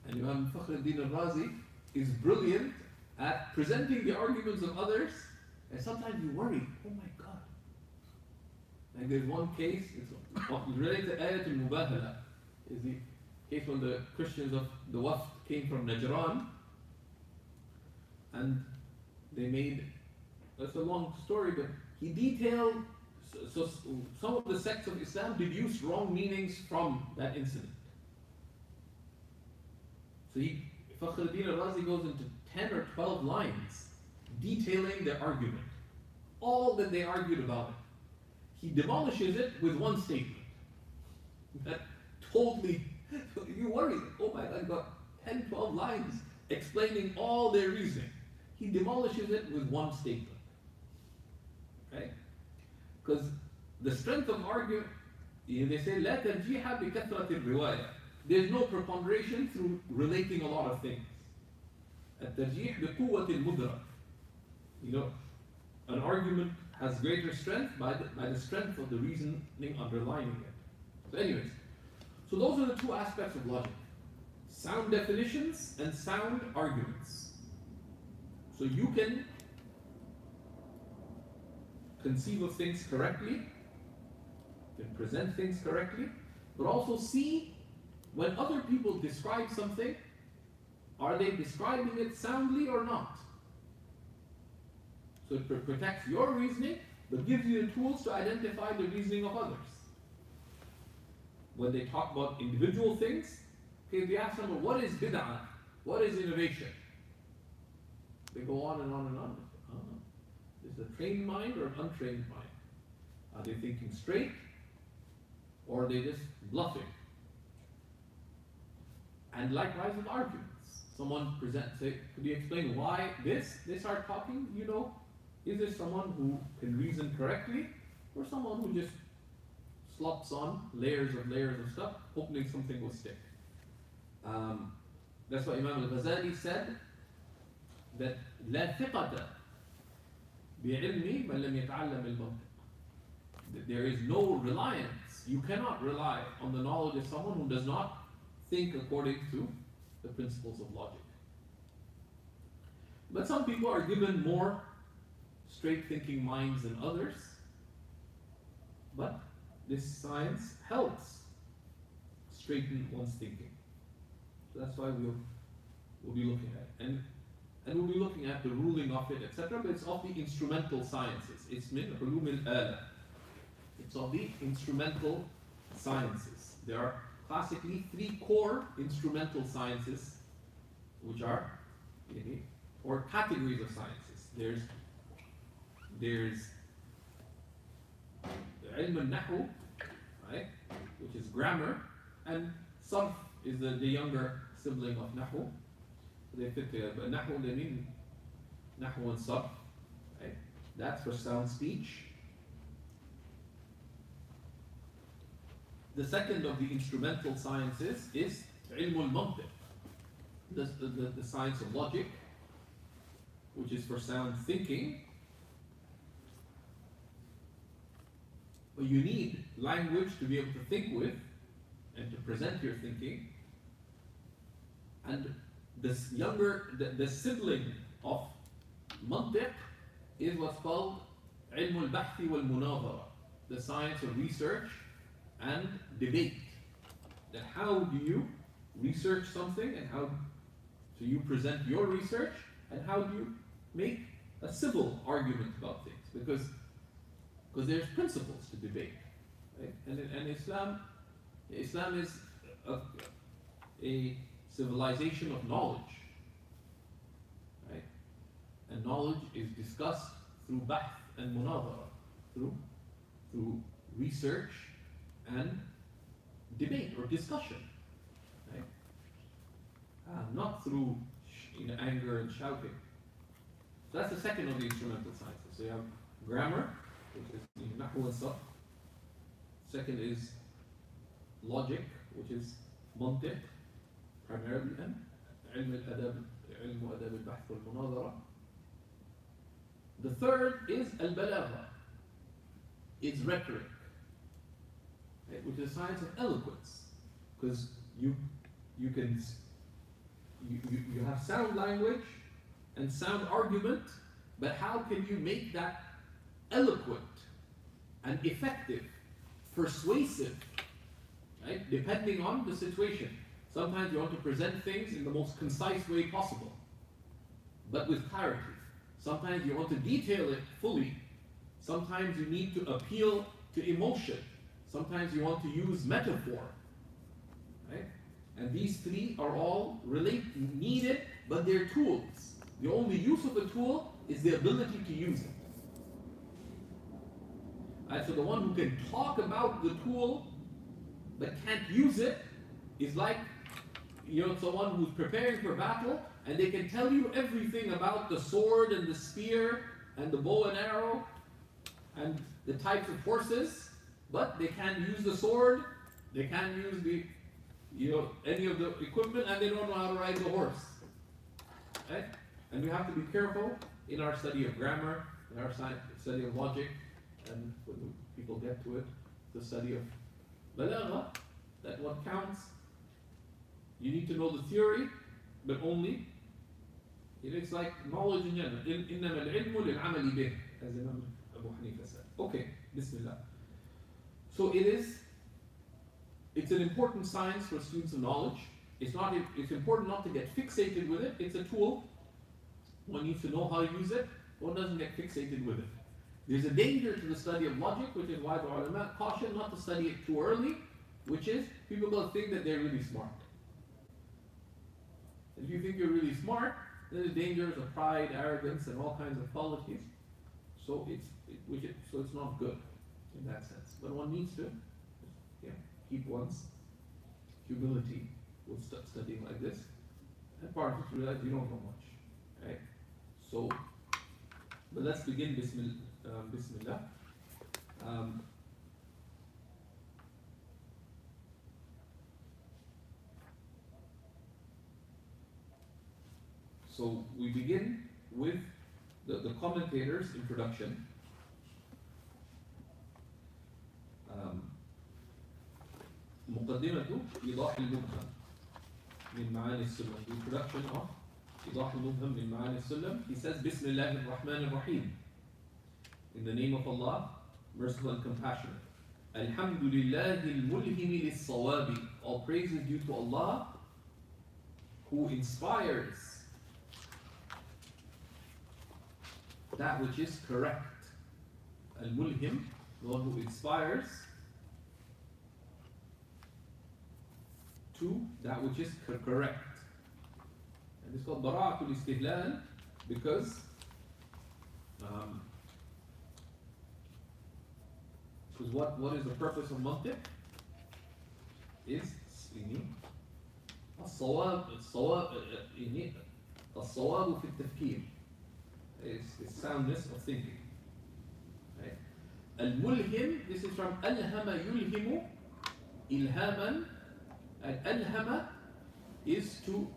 And Imam Fakhruddin al-Razi is brilliant at presenting the arguments of others, and sometimes you worry, oh my God. Like there's one case, it's related to Ayat al-Mubahala, is the case when the Christians of the Wafd came from Najran, and they made, that's a long story, but he detailed, so some of the sects of Islam deduced wrong meanings from that incident. So Fakhruddin al-Razi goes into 10 or 12 lines detailing their argument, all that they argued about it. He demolishes it with one statement. That totally, you worry, oh my God, I've got 10, 12 lines explaining all their reasoning. He demolishes it with one statement. Right? Because the strength of argument, they say, لا ترجيح بكثرة الرواية. There's no preponderation through relating a lot of things. الترجيح بقوة المدرك. An argument has greater strength by the strength of the reasoning underlying it. So anyways, so those are the two aspects of logic. Sound definitions and sound arguments. So you can conceive of things correctly, can present things correctly, but also see when other people describe something, are they describing it soundly or not? So it protects your reasoning, but gives you the tools to identify the reasoning of others. When they talk about individual things, okay, they ask them, what is bid'ah? What is innovation? They go on and on and on. Is it a trained mind or an untrained mind? Are they thinking straight? Or are they just bluffing? And likewise with arguments. Someone presents, say, could you explain why this? They start talking, is there someone who can reason correctly, or someone who just slops on layers of stuff, hoping something will stick? That's why Imam al-Ghazali said that لا ثقة بعلم من لم يتعلم المنطق. There is no reliance. You cannot rely on the knowledge of someone who does not think according to the principles of logic. But some people are given more straight thinking minds than others, but this science helps straighten one's thinking. So that's why we'll be looking at it. And we'll be looking at the ruling of it, etc. But it's of the instrumental sciences. It's min ulum al-ala. It's of the instrumental sciences. There are classically 3 core instrumental sciences, which are, or categories of sciences. There's ilm al-nahu, right, which is grammar, and sarf is the younger sibling of nahu. They fit together, but nahu, they mean nahu and sarf, right? That's for sound speech. The second of the instrumental sciences is ilm al-mantiq, the science of logic, which is for sound thinking. But you need language to be able to think with and to present your thinking. And this the sibling of mantiq is what's called ilm al-bahthi wal-munazara, the science of research and debate. that how do you research something, and how do you present your research, and how do you make a civil argument about things, because there's principles to debate, right? And Islam is a civilization of knowledge, right? And knowledge is discussed through bahth and munadara, through research and debate or discussion, right? Not through anger and shouting. So that's the second of the instrumental sciences. So you have grammar, which is nahu and sarf. Second is logic, which is mantiq, primarily, and ilm adab al-bahth wal-munadara. The third is al-balagha, is rhetoric, right, which is the science of eloquence, because you have sound language and sound argument, but how can you make that eloquent and effective, persuasive, right? Depending on the situation. Sometimes you want to present things in the most concise way possible, but with clarity. Sometimes you want to detail it fully. Sometimes you need to appeal to emotion. Sometimes you want to use metaphor, right? And these three are all needed, but they're tools. The only use of a tool is the ability to use it. Right, so the one who can talk about the tool but can't use it is like, someone who's preparing for battle, and they can tell you everything about the sword and the spear and the bow and arrow and the types of horses, but they can't use the sword, they can't use any of the equipment, and they don't know how to ride the horse. Right? And we have to be careful in our study of grammar, in our study of logic, and when people get to it, the study of balagha, that what counts, you need to know the theory, but only, it's like knowledge in general. إِنَّمَا الْعِلْمُ لِلْعَمَلِ بِهِ, as Imam Abu Hanifa said. Okay, Bismillah. So it's an important science for students of knowledge. It's important not to get fixated with it. It's a tool. One needs to know how to use it. One doesn't get fixated with it. There's a danger to the study of logic, which is why the ulama caution not to study it too early, which is people will think that they're really smart. If you think you're really smart, then the dangers of pride, arrogance, and all kinds of qualities. So it's not good in that sense. But one needs to keep one's humility with studying like this. And part of it, realize you don't know much, right? So, but let's begin. Bismillah. So we begin with the commentator's introduction. مقدمة إيضاح المبهم من معاني السلم. The introduction of إيضاح المبهم من معاني السلم. He says, بسم الله الرحمن الرحيم. In the name of Allah, merciful and compassionate. الحمد لله الملهم للصواب. All praise is due to Allah, who inspires that which is correct. Al-mulhim, the one who inspires to that which is correct. And it's called bara'atul istihlal because what is the purpose of mantiq? Is الصواب في التفكير. It's soundness of thinking. Right? Al-mulhim, this is from alhama yulhimu, ilhaman. Al-alhama is to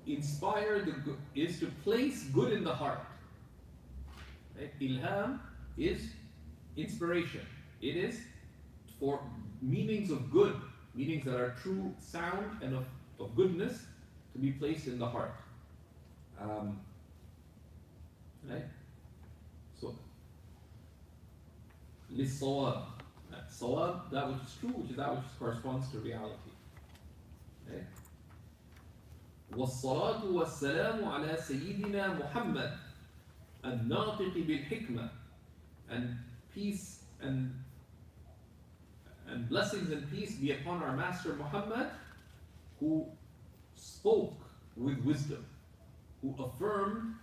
inspire the good, is to place good in the heart. Right? Ilham is inspiration. It is for meanings of good, meanings that are true, sound, and of goodness to be placed in the heart. Right? So, للصواب. Sawab, that which is true, which is that which corresponds to reality. Okay. والصلاة والسلام على سيدنا محمد الناطق بالحكمة, and peace and blessings and peace be upon our Master Muhammad, who spoke with wisdom, who affirmed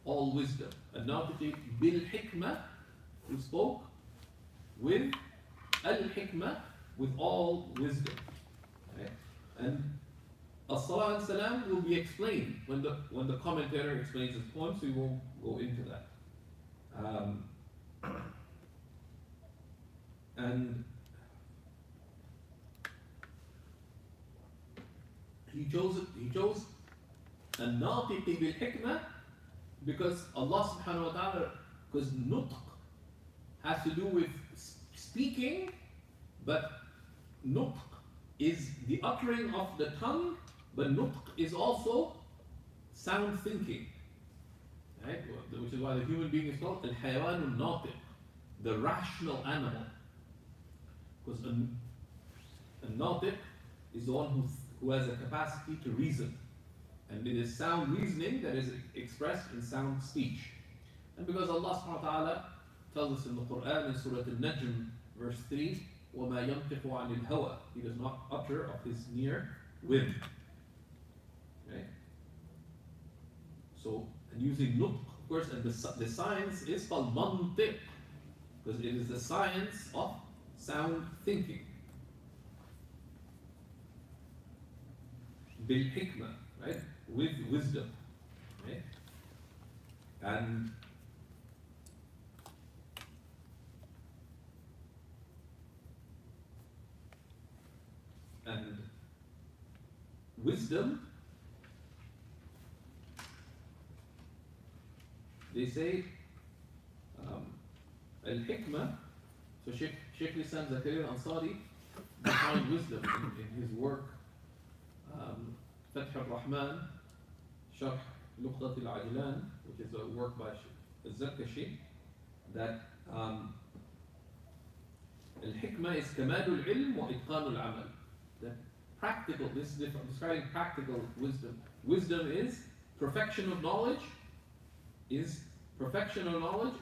all wisdom. الناطق بالحكمة, who spoke with al-hikmah, with all wisdom. Okay? And as-salam and salam will be explained when the commentator explains his poem, so we won't go into that. And he chose an-natiq bil-hikmah because Allah subhanahu wa ta'ala, because nutq has to do with speaking, but nutq is the uttering of the tongue, but nutq is also sound thinking, right? Which is why the human being is called al-hayawan al-natiq, the rational animal, because a natiq is the one who has a capacity to reason, and it is sound reasoning that is expressed in sound speech. And because Allah subhanahu wa ta'ala tells us in the Quran in Surah Al-Najm verse 3, وَمَا يَنْطِقُ عَنِ الْهَوَى, he does not utter of his mere whim. Okay? So, and using nutq, of course, and the science is called mantiq, because it is the science of sound thinking. Bil-hikmah, right? With wisdom. Right? And wisdom, they say al-hikmah. So Shaykh Lisan Zakaria al-Ansari defined wisdom in his work Fath al-Rahman Sharh Luqtat al-Ajlan, which is a work by al-Zarkashi, that al-hikmah is kamalul ilm wa itqanul amal. That practical, this is describing practical wisdom. Wisdom is perfection of knowledge,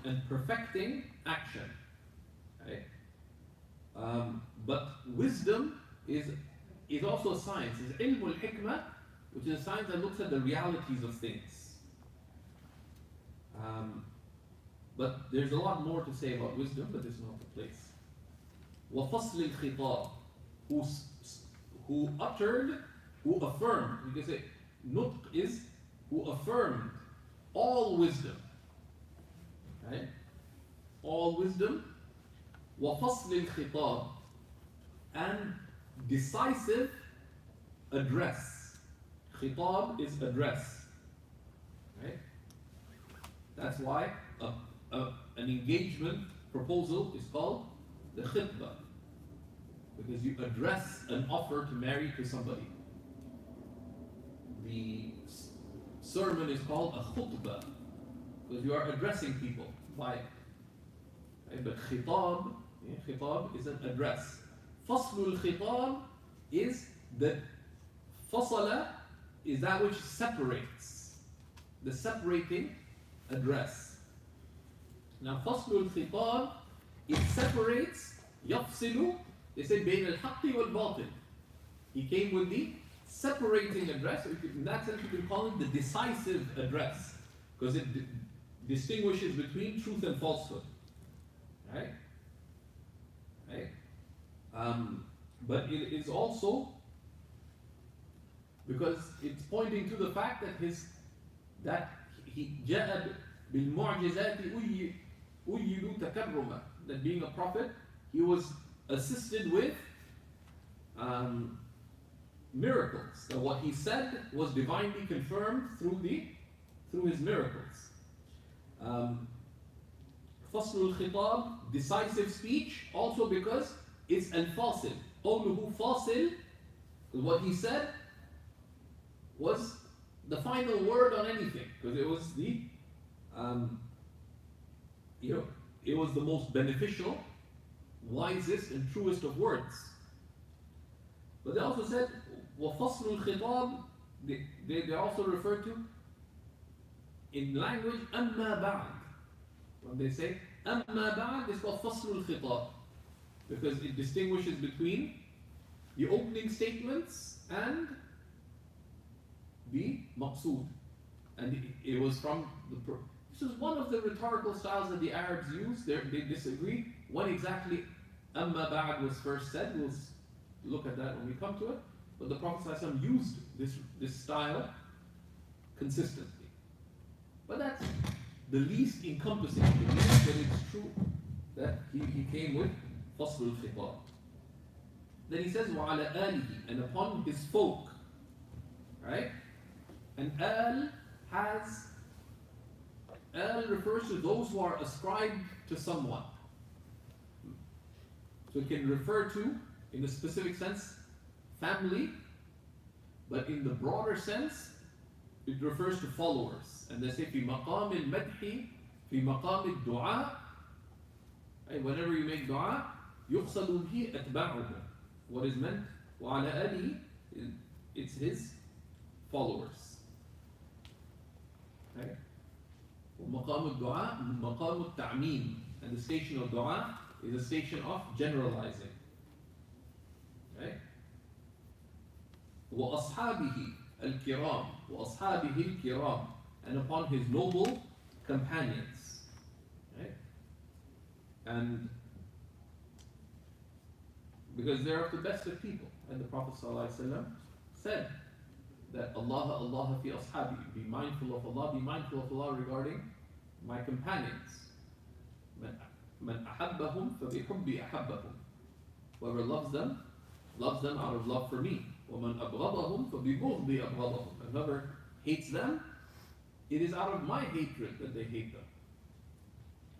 and perfecting action. Okay? But wisdom is also a science. It's ilm al-hikmah, which is a science that looks at the realities of things. But there's a lot more to say about wisdom, but this is not the place. وَفَصْلِ الْخِطَابِ, who uttered, who affirmed. You can say nutq is who affirmed all wisdom. Right? All wisdom. وَفَصْلِ الْخِطَابِ, and decisive address. Khitab is address. Right? That's why an engagement proposal is called the khitbah, because you address an offer to marry to somebody. The sermon is called a khutbah, because you are addressing people by it. Right? But khitab is an address. Faslul khitab is that fasala is that which separates, the separating address. Now faslul khitab, it separates, yafsilu, they say bain al-haqqi wal-batil. He came with the separating address. In that sense you can call it the decisive address, because it distinguishes between truth and falsehood. Right? Right? But it is also because it's pointing to the fact that he ja'ad bil mu'jizati uyyidu takarruma, that being a prophet he was assisted with miracles, that what he said was divinely confirmed through his miracles. Faslul khitab, decisive speech, also because it's al-fasil. Qawluhu fasil, what he said was the final word on anything, because it was it was the most beneficial, wisest and truest of words. But they also said, وَفَصْلُ الْخِطَابِ, they also refer to, in language, أَمَّا بَعْدْ. When they say, أَمَّا بَعْدْ, it's called فَصْلُ الْخِطَابِ. Because it distinguishes between the opening statements and the maqsood. And it was from the... This is one of the rhetorical styles that the Arabs use. They disagree when exactly Amma Ba'd was first said. We'll look at that when we come to it. But the Prophet ﷺ used this style consistently. But that's the least encompassing. The least that it's true that he came with Fasl al-Khitab. Then he says, وَعَلَى آلِهِ, and upon his folk. Right? And al refers to those who are ascribed to someone. So it can refer to, in a specific sense, family, but in the broader sense, it refers to followers. And they say, في مقام المدح, في مقام الدعاء. Whenever you make dua, يقصد به أتباعه. What is meant? وعلى آله, it's his followers. Okay? ومقام الدعاء مقام التعميم, and the station of dua is a station of generalizing. Okay? وأصحابه الكرام, وأصحابه الكرام, and upon his noble companions. Okay? And because they're of the best of people, and the Prophet ﷺ said that Allah fi ashabi, be mindful of Allah, be mindful of Allah regarding my companions. Man ahabbahum fa bihubbi ahabbahum. Whoever loves them out of love for me. وَمَنْ أَبْغَضَهُمْ فَبِبُغْضِي أَبْغَضَهُم. And whoever hates them, it is out of my hatred that they hate them.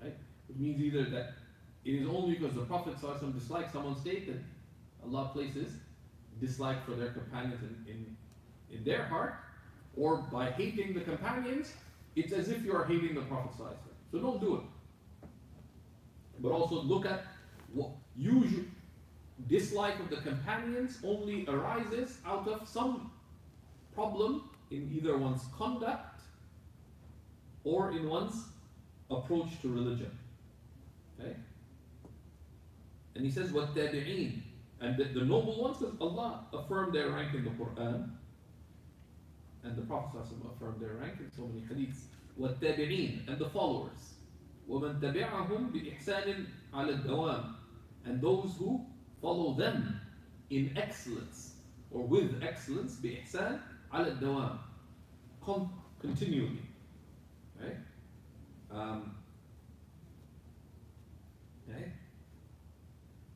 Right? It means either that it is only because the Prophet ﷺ dislikes someone's state that Allah places dislike for their companions in their heart, or by hating the companions, it's as if you are hating the Prophet ﷺ. So don't do it. But also look at what usual dislike of the companions only arises out of some problem in either one's conduct or in one's approach to religion. Okay? And he says, وَالتَّابِعِينَ, and the noble ones, because Allah affirmed their rank in the Quran, and the Prophet ﷺ affirmed their rank in so many hadiths. وَالتَّابِعِينَ, and the followers. وَمَنْ تَبِعَهُمْ بِإِحْسَانٍ عَلَى الدَّوَامِ, and those who follow them in excellence, or with excellence, بِإِحْسَانٍ عَلى الدَّوَامِ, continually. Right? Okay?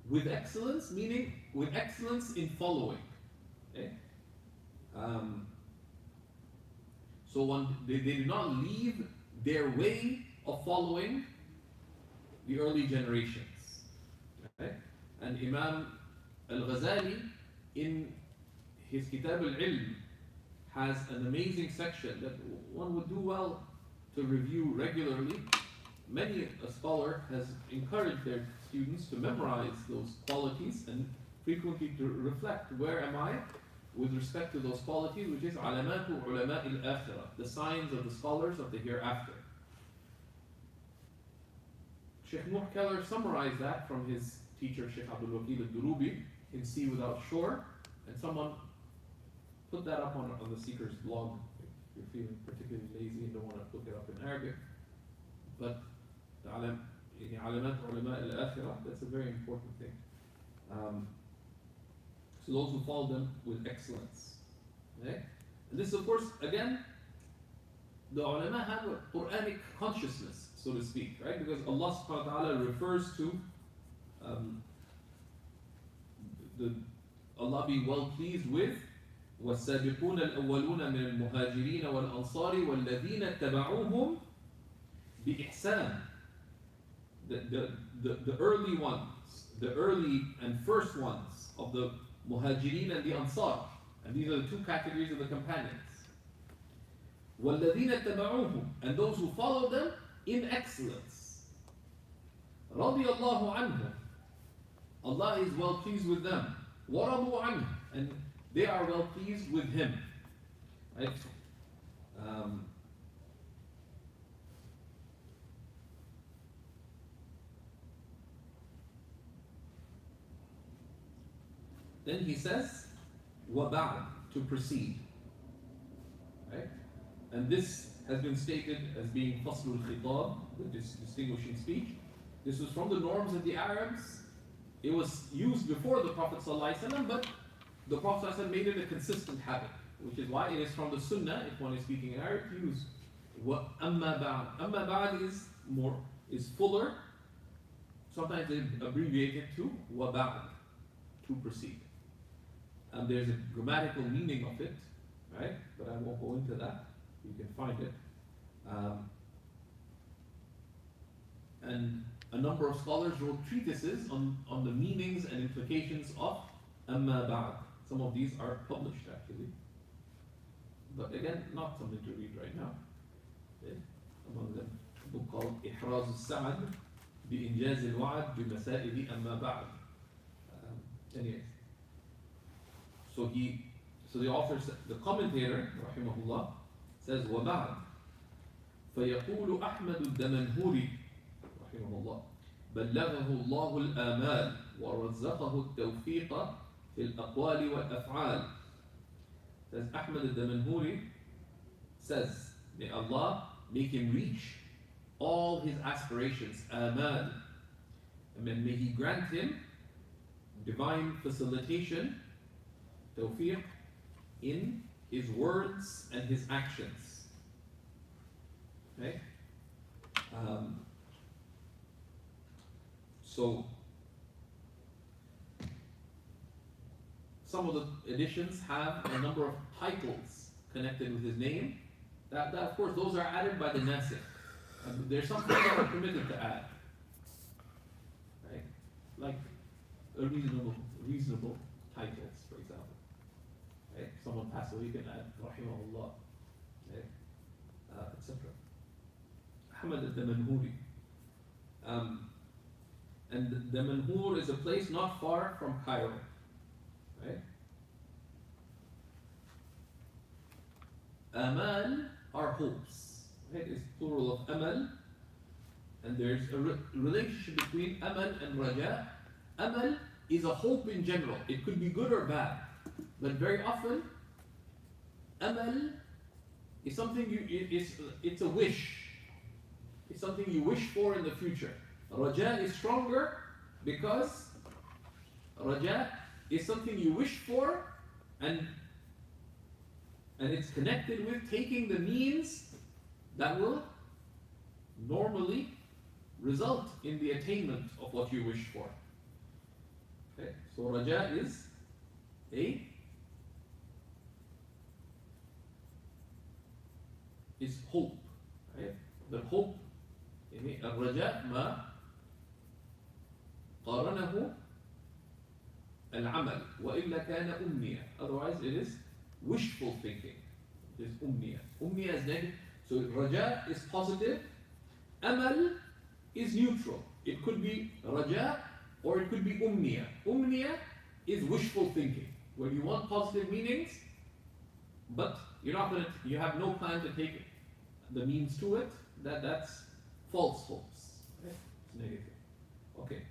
With excellence, meaning with excellence in following. Okay? So they do not leave their way of following the early generations. Okay? And Imam al-Ghazali, in his Kitab al-Ilm, has an amazing section that one would do well to review regularly. Many a scholar has encouraged their students to memorize those qualities and frequently to reflect, where am I with respect to those qualities, which is alamatu ulama al-akhirah, the signs of the scholars of the hereafter. Shaykh Nuh Keller summarized that from his teacher Shaykh Abdul Waqil al-Durubi in Sea Without Shore, and someone put that up on the Seeker's blog if you're feeling particularly lazy and don't want to look it up in Arabic. But the alamat ulama al-akhirah, that's a very important thing. So those who follow them with excellence. Okay? And this, of course, again, the ulama have a Quranic consciousness, so to speak, right? Because Allah subhanahu wa ta'ala refers to Allah being well pleased with وَالسَّابِقُونَ الْأَوَّلُونَ مِنَ الْمُهَاجِرِينَ وَالْأَنصَارِ وَالَّذِينَ اتَّبَعُوهُمْ بِإِحْسَانٍ. The early ones, the early and first ones of the Muhajirin and the Ansar, and these are the two categories of the companions. وَالَّذِينَ اتَّبَعُوهُمْ, and those who follow them in excellence. رَضِيَ اللَّهُ عَنْهُمْ, Allah is well pleased with them. وَرَضُوا عَنْهُ, and they are well pleased with him. Right? Then he says, وَبَعْدْ, to proceed. Right? And this has been stated as being فصل الخطاب, the distinguishing speech. This was from the norms of the Arabs. It was used before the Prophet ﷺ, but the Prophet ﷺ made it a consistent habit, which is why it is from the Sunnah, if one is speaking in Arabic, to use أَمَّا بَعْدْ. أَمَّا بَعْدْ is fuller. Sometimes they abbreviate it to وَبَعْدْ, to proceed. And there's a grammatical meaning of it, right? But I won't go into that. You can find it. And a number of scholars wrote treatises on the meanings and implications of أَمَّا بَعْدْ. Some of these are published actually. But again, not something to read right now. Okay? Among them, a book called إحراز السعد بإنجاز الوعد بمسائل أما بعد. Anyways. So the author, the commentator, rahimahullah, says, وَبَعْدْ فَيَقُولُ أَحْمَدُ الدَّمَنْهُورِ رحمه الله بلغه الله الآمال ورزقه التوفيق في الأقوال والأفعال. Says Ahmad al-Damanhuri says, may Allah make him reach all his aspirations, amal, and then may He grant him divine facilitation, tawfiq, in his words and his actions. Okay? So, some of the editions have a number of titles connected with his name. That of course, those are added by the nasikh. There's some things that are permitted to add, right? Like reasonable titles, for example. Right? Someone passed away, you can add rahimahullah, right? Etc. Ahmad al-Damanhuri. And Damanhur is a place not far from Cairo, right? Amal are hopes, right? It's plural of amal, and there's a relationship between amal and raja. Amal is a hope in general. It could be good or bad, but very often, amal is something it's a wish. It's something you wish for in the future. Raja is stronger because raja is something you wish for, and it's connected with taking the means that will normally result in the attainment of what you wish for. Okay? So raja is hope, right? The hope, الرجاء ما قارنه العمل وإلا كان أمنية. Otherwise it is wishful thinking. It is أمنية. أمنية is negative. So raja is positive. Amal is neutral. It could be raja or it could be أمنية. أمنية is wishful thinking, where you want positive meanings, but you have no plan to take the means to it. That's false hopes. Okay? It's negative. Okay.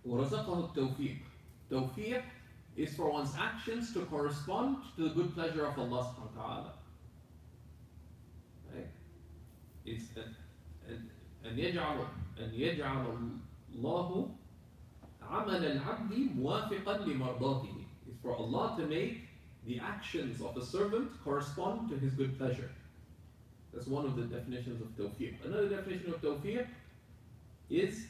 وَرَزَقَهُ التَّوْفِيقِ. Tawfiq is for one's actions to correspond to the good pleasure of Allah subhanahu wa ta'ala. Right? It's أن يجعل الله عمل العبد موافقا لمرضاته. It's for Allah to make the actions of a servant correspond to His good pleasure. That's one of the definitions of tawfiq. Another definition of tawfiq is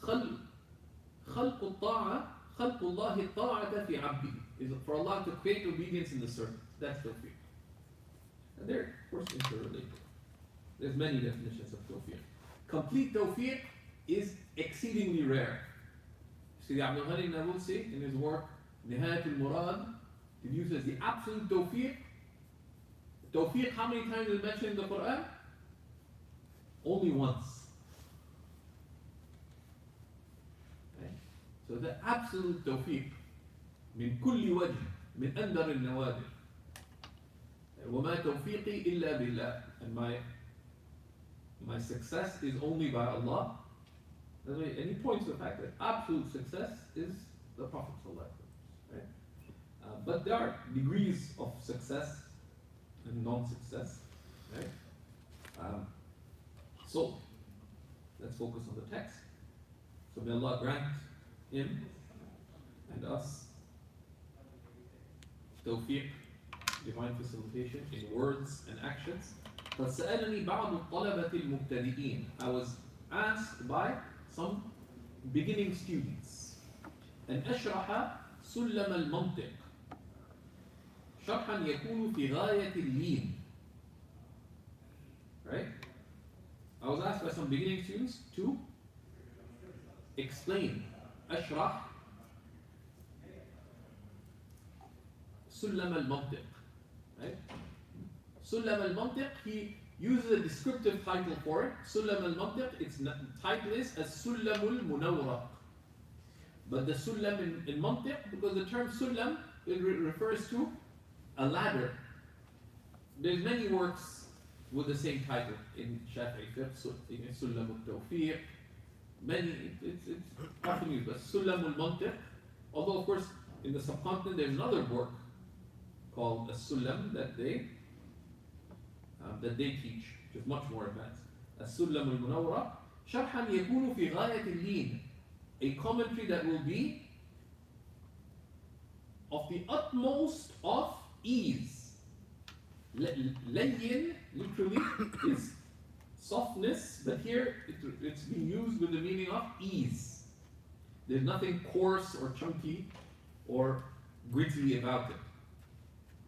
خلق الطاعة خلق الله الطاعة في عبده. Is for Allah to create obedience in the servant. That's tawfiq. And they're of course interrelated. There's many definitions of tawfiq. Complete tawfiq is exceedingly rare. See, Abdul Ghani Nabulsi in his work Nihayat al-Murad, he uses the absolute tawfiq. Tawfiq, how many times is mentioned in the Quran? Only once. So the absolute tawfiq من كل وجه من أندر النوادر وما توفيقي إلا بالله, and my success is only by Allah. And he points to the fact that absolute success is the Prophet ﷺ, right? But there are degrees of success and non-success, right? So let's focus on the text. So may Allah grant him and us tawfiq, divine facilitation in words and actions. فسألني بعض الطلبة المبتدئين. I was asked by some beginning students أن أشرح سلم المنطق شرحا يكون في غاية اللين. Right? I was asked by some beginning students to explain أشرح سلم المنطق. Right? سلم المنطق, he uses a descriptive title for it. سلم المنطق, its title is السلم المنورق. But the sulam in mantiq, because the term sulam, it refers to a ladder. There's many works with the same title in Shafi'i fiqh, in Sulam al-Tawfiq, many, it's often used, but Sulam al-Mantiq, although of course in the subcontinent there's another work called a Sulam that they teach, which is much more advanced. السلم المنورة شرحا يكون في غاية اللين, a commentary that will be of the utmost of ease. Layyin literally is softness, but here it's being used with the meaning of ease. There's nothing coarse or chunky or gritty about it.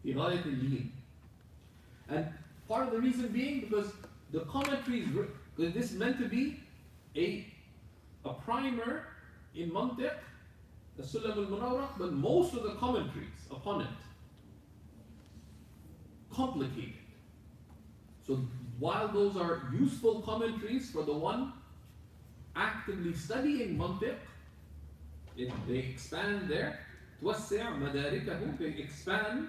في غاية اللين. And part of the reason being because the commentary is, because this is meant to be a primer in mantiq, the Sulam al-Munawwarah, but most of the commentaries upon it complicated. So while those are useful commentaries for the one actively studying mantiq, they expand their توسع مداركه, they expand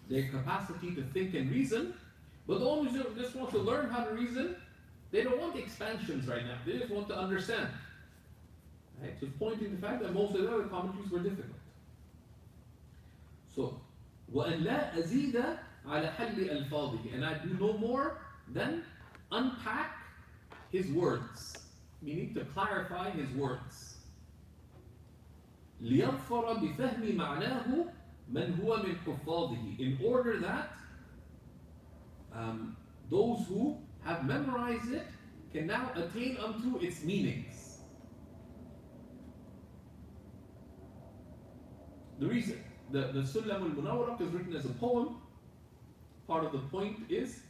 their capacity to think and reason. But the one who just wants to learn how to reason, they don't want expansions right now. They just want to understand. Right? So it's pointing to the fact that most of the other commentaries were difficult. So, وَأَنْ لَا أَزِيدَ عَلَى حَلِّ أَلْفَاظِهِ, and I do no more than unpack his words, meaning to clarify his words. لِيَظْفَرَ بِفَهْمِ مَعْنَاهُ مَنْ هُوَ مِنْ حُفَّاظِهِ, in order that those who have memorized it can now attain unto its meanings. The reason the Sulam al-Munawwarah is written as a poem, part of the point is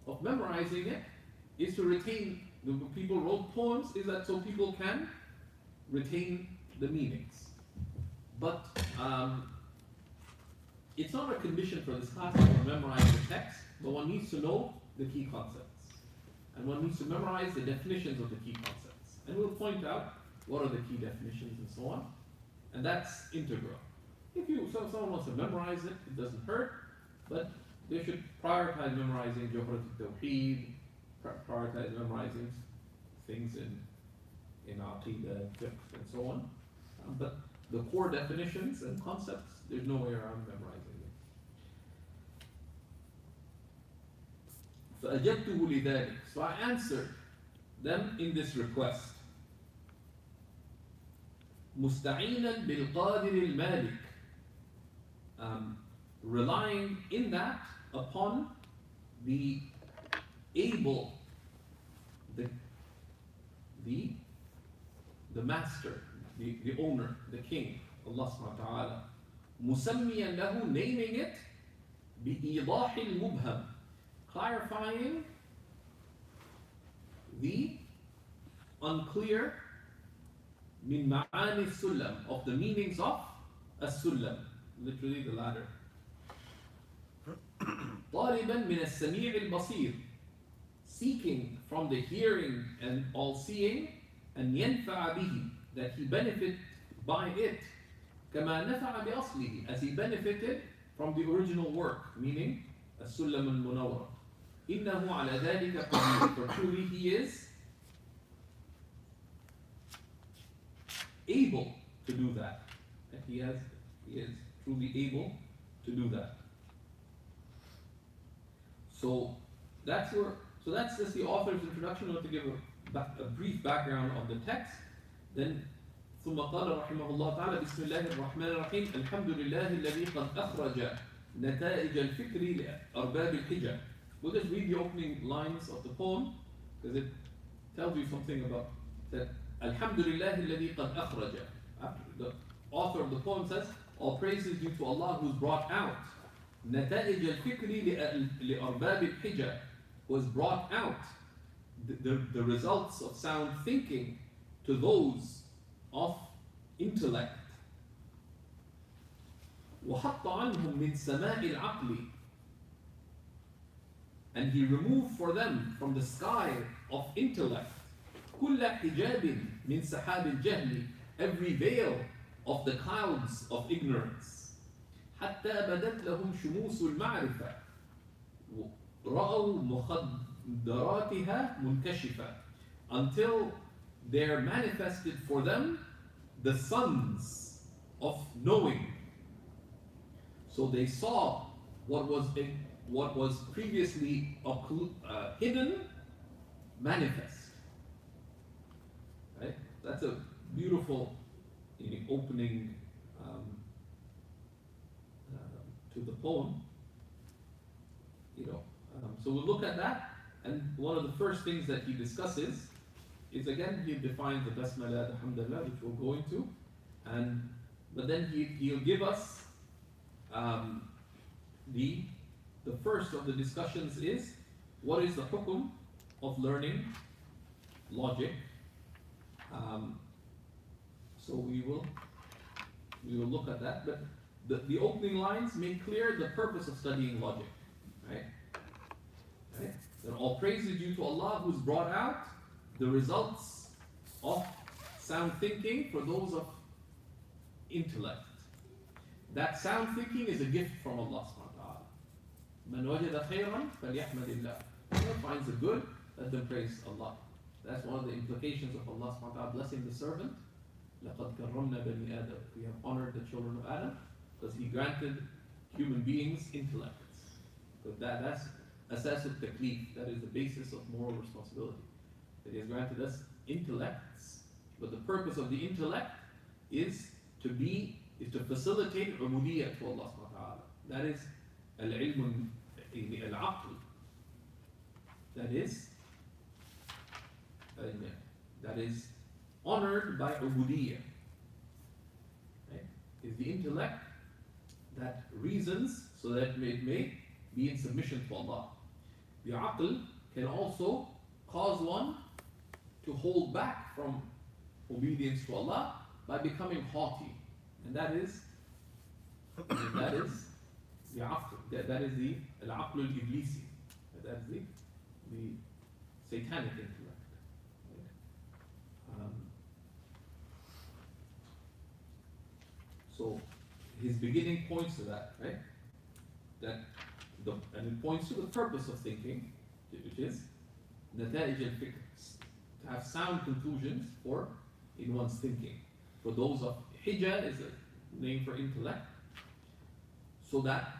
of memorizing it is to retain, the people wrote poems is that so people can retain the meanings. But it's not a condition for this class to memorize the text, but one needs to know the key concepts. And one needs to memorize the definitions of the key concepts. And we'll point out what are the key definitions and so on. And that's integral. If someone wants to memorize it, it doesn't hurt, but they should prioritize memorizing Jawhara al-Tawheed, prioritize memorizing things in Aqidah, fiqh, and so on. But the core definitions and concepts, there's no way around memorizing them. فَأَجَبْتُهُ لِذَلِكَ, so I answered them in this request. مُسْتَعِينًا بِالْقَادِرِ الْمَالِكِ, relying in that upon the able, the master, the owner, the king, Allah subhanahu wa ta'ala. مُسَمِّيًا لَهُ, naming it بِإِيضَاحِ الْمُبْهَمِ, clarifying the unclear min ma'ani sulam, of the meanings of as-sulam, literally the ladder. طالبا من السميع البصير, seeking from the hearing and all-seeing, and ينفع به, that he benefit by it كما نفع بأصله, as he benefited from the original work, meaning السلم المنور. إنه على ذلك قدير, for truly he is able to do that. He is truly able to do that. So that's just the author's introduction. I want to give a brief background of the text. Then ثم قال رحمه الله تعالى بسم الله الرحمن الرحيم الحمد لله الذي قد أخرج نتائج الفكر لأرباب الحجة. We'll just read the opening lines of the poem because it tells you something about that. الحمد لله الذي قد أخرج. The author of the poem says, all praise is due to Allah who's brought out نتائج الفكر لأرباب الحجة, was brought out the results of sound thinking to those of intellect. وحط عنهم من سماء العقل, and he removed for them from the sky of intellect كل حجاب من سحاب الجهل, every veil of the clouds of ignorance. حتى بدت لهم شموس المعرفة رأوا مخدراتها منكشفة, until there manifested for them the suns of knowing. So they saw what was previously hidden manifest. Right? That's a beautiful opening to the poem. So we'll look at that, and one of the first things that he discusses is, again, he defines the basmala, the hamdalillah, which we'll go into, but then he'll give us the first of the discussions is what is the hukum of learning logic. So we will look at that, but the opening lines make clear the purpose of studying logic, right? That all praise is due to Allah who's brought out the results of sound thinking for those of intellect. That sound thinking is a gift from Allah subhanahu wa ta'ala. مَنْ وَجَدَ خَيْرًا فَلْيَحْمَدِ اللَّهِ. Whoever finds the good, let them praise Allah. That's one of the implications of Allah subhanahu wa ta'ala blessing the servant. لَقَدْ كَرَّمْنَا بَنِي آدَمَ. We have honored the children of Adam because He granted human beings intellects. But that's asas al-taklif, that is the basis of moral responsibility. That He has granted us intellects, but the purpose of the intellect is to facilitate ubudiyya to Allah subhanahu wa ta'ala. That is al-ilm al-aql. That is honored by ubudiyya. Right? Is the intellect that reasons so that it may be in submission to Allah. The aql can also cause one to hold back from obedience to Allah by becoming haughty, and that is the aql. That is the al-aql al-iblisi. That is the satanic intellect. So his beginning points to that, right? And it points to the purpose of thinking, which is nata'ij al-fikr, to have sound conclusions in one's thinking. For those of hijja is a name for intellect, so that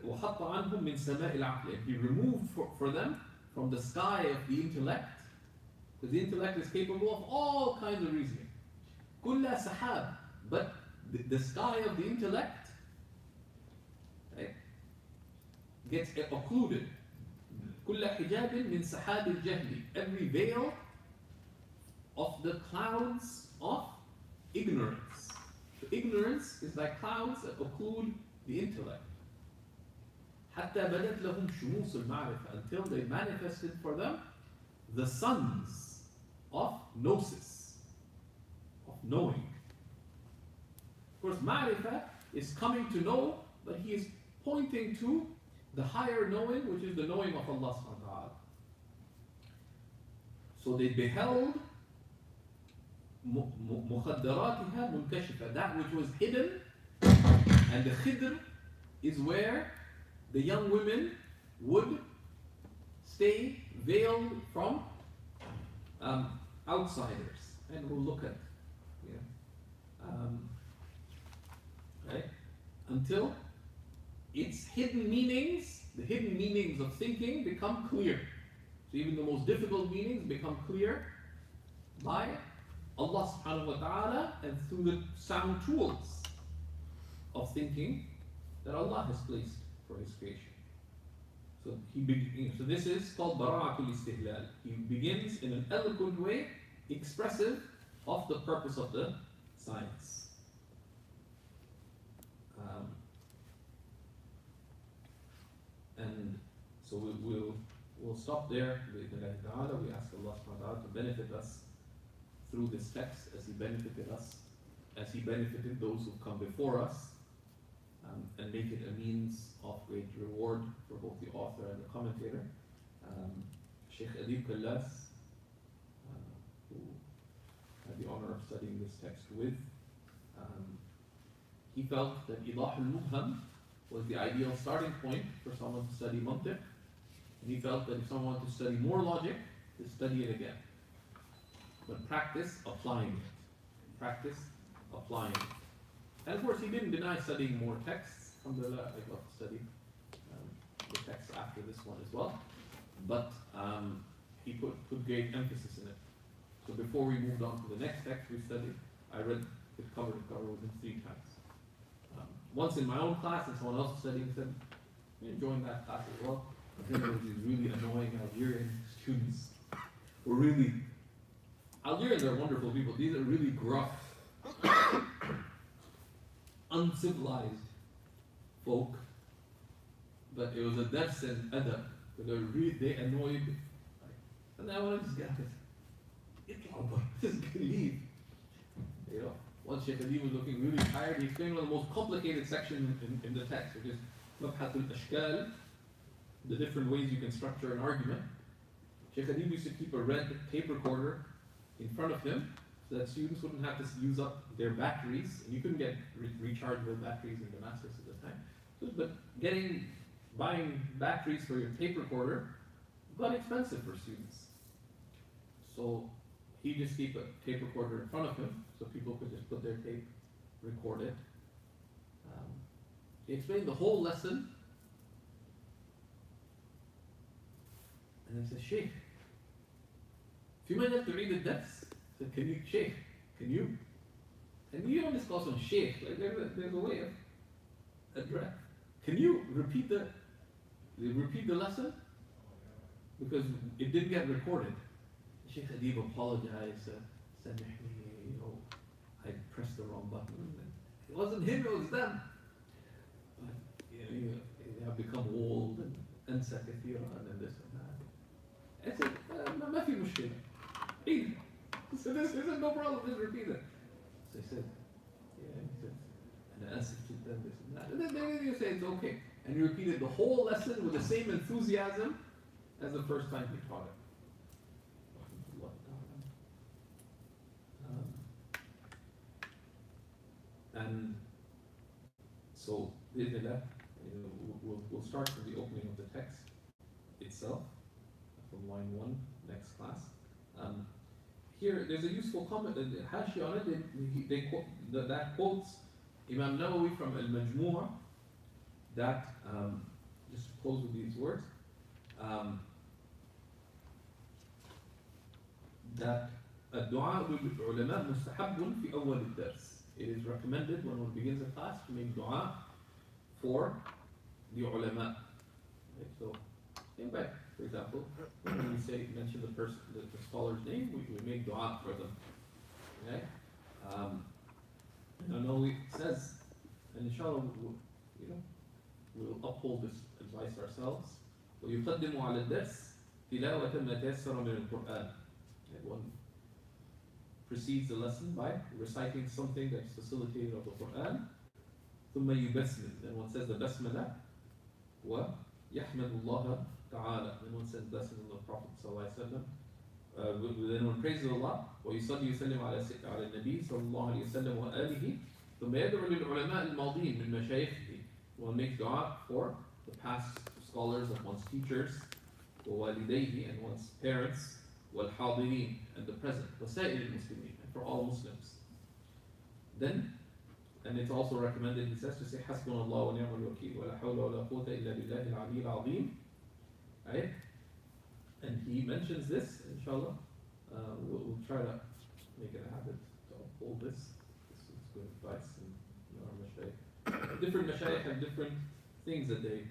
وَحَطَّ عَنْهُمْ مِنْ سَمَاءِ الْعَقْلِ, he removed for them from the sky of the intellect, because the intellect is capable of all kinds of reasoning. كُلَّ سَحَابٍ, but the sky of the intellect, right, gets occluded. كُلَّ حِجَابٍ مِنْ سَحَابِ الْجَهْلِ, every veil of the clouds of ignorance. So ignorance is like clouds that occlude the intellect. حتى بدت لهم شموس المعرفة, until they manifested for them the suns of gnosis, of knowing. Of course, ma'rifah is coming to know, but he is pointing to the higher knowing, which is the knowing of Allah subhanahu wa ta'ala. So they beheld مخدراتها منكشفة, that which was hidden, and the khidr is where the young women would stay veiled from outsiders, and we'll look at, right, until its hidden meanings, the hidden meanings of thinking become clear. So even the most difficult meanings become clear by Allah subhanahu wa ta'ala and through the sound tools of thinking that Allah has placed for His creation. So this is called bara'atul istihlal. He begins in an eloquent way, expressive of the purpose of the science. And so we'll stop there. We ask Allah subhanahu wa ta'ala to benefit us through this text as He benefited us, as He benefited those who come before us, and make it a means of great reward for both the author and the commentator. Shaykh Adib Kallas, who had the honor of studying this text with, he felt that Idah al-Mubham was the ideal starting point for someone to study mantiq, and he felt that if someone wanted to study more logic, to study it again. But practice applying it. Practice applying it. And of course, he didn't deny studying more texts. Alhamdulillah, I got to study the text after this one as well. But he put great emphasis in it. So before we moved on to the next text we studied, I read it cover to cover with him 3 times. Once in my own class, and someone else was studying, said, join that class as well. I think there was these really annoying Algerian students who were really, Algerians are wonderful people. These are really gruff, uncivilized folk, but it was a dars and adab. They annoyed, and I wanted this guy just leave. Once Shaykh Adib was looking really tired, he explained one of the most complicated sections in the text, which is Mabhath al-Ashkal, the different ways you can structure an argument. Shaykh Adib used to keep a red tape recorder in front of him so that students wouldn't have to use up their batteries, and you couldn't get rechargeable batteries in Damascus at the time. But buying batteries for your tape recorder got expensive for students. So he just keep a tape recorder in front of him so people could just put their tape, record it. He explained the whole lesson, and I said, Shaykh, في من تريد الدرس? I said, can you, Shaykh, can you? And you don't just call someone Shaykh, like there's a way of address. Can you repeat the lesson? Because it didn't get recorded. Shaykh Adib apologized, said, I pressed the wrong button. It wasn't him, it was them. But you have become old and sakatira and this and that. I said, ما في مشكلة. Read it. So this isn't no problem, just repeat it. So he said, and asif jiddan, this and that. And then you say it's okay. And you repeated the whole lesson with the same enthusiasm as the first time he taught it. And so, we'll start from the opening of the text itself, from line 1, next class. Here, there's a useful comment, Hashi on it, that quotes Imam Nawawi from Al-Majmu'ah, that, just to close with these words, that الدعاء للعلماء مستحب في أول الدرس. It is recommended when one begins a class to make dua for the ulama. Okay, so, think back, for example, when we mention the scholar's name, we make dua for them. Okay? I know it says, and inshallah, we'll uphold this advice ourselves. ويقدم على الدرس تلاوة ما تيسر من القرآن. One precedes the lesson by reciting something that's facilitated of the Quran. ثم يبسمل. Then one says the basmala. ويحمد الله تعالى. Then one says blessing on the Prophet sallallahu alaihi wasallam. then when praises Allah ويصلي ويسلم على النبي صلى الله عليه وسلم وآله ثم يدعو للعلماء الماضين من مشايخه, will make dua for the past scholars of one's teachers ووالديه and one's parents والحاضرين and the present وسائر المسلمين and for all Muslims. Then, and it's also recommended, he says, to say حسبنا الله ونعم الوكيل ولا حول ولا قوة إلا بالله العلي العظيم. Right? And he mentions this, inshallah. We'll try to make it a habit to uphold this. This is good advice. And our mashayikh. Different mashayikh have different things that they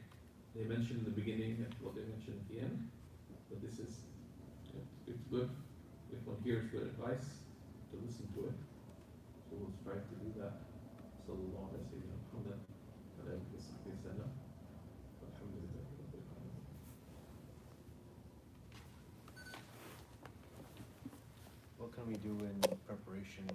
mention in the beginning and what they mention at the end. But this is, it's good if one hears good advice to listen to it. So we'll try to do that. Sallallahu alayhi wa sallam. Alhamdulillah. What can we do in preparation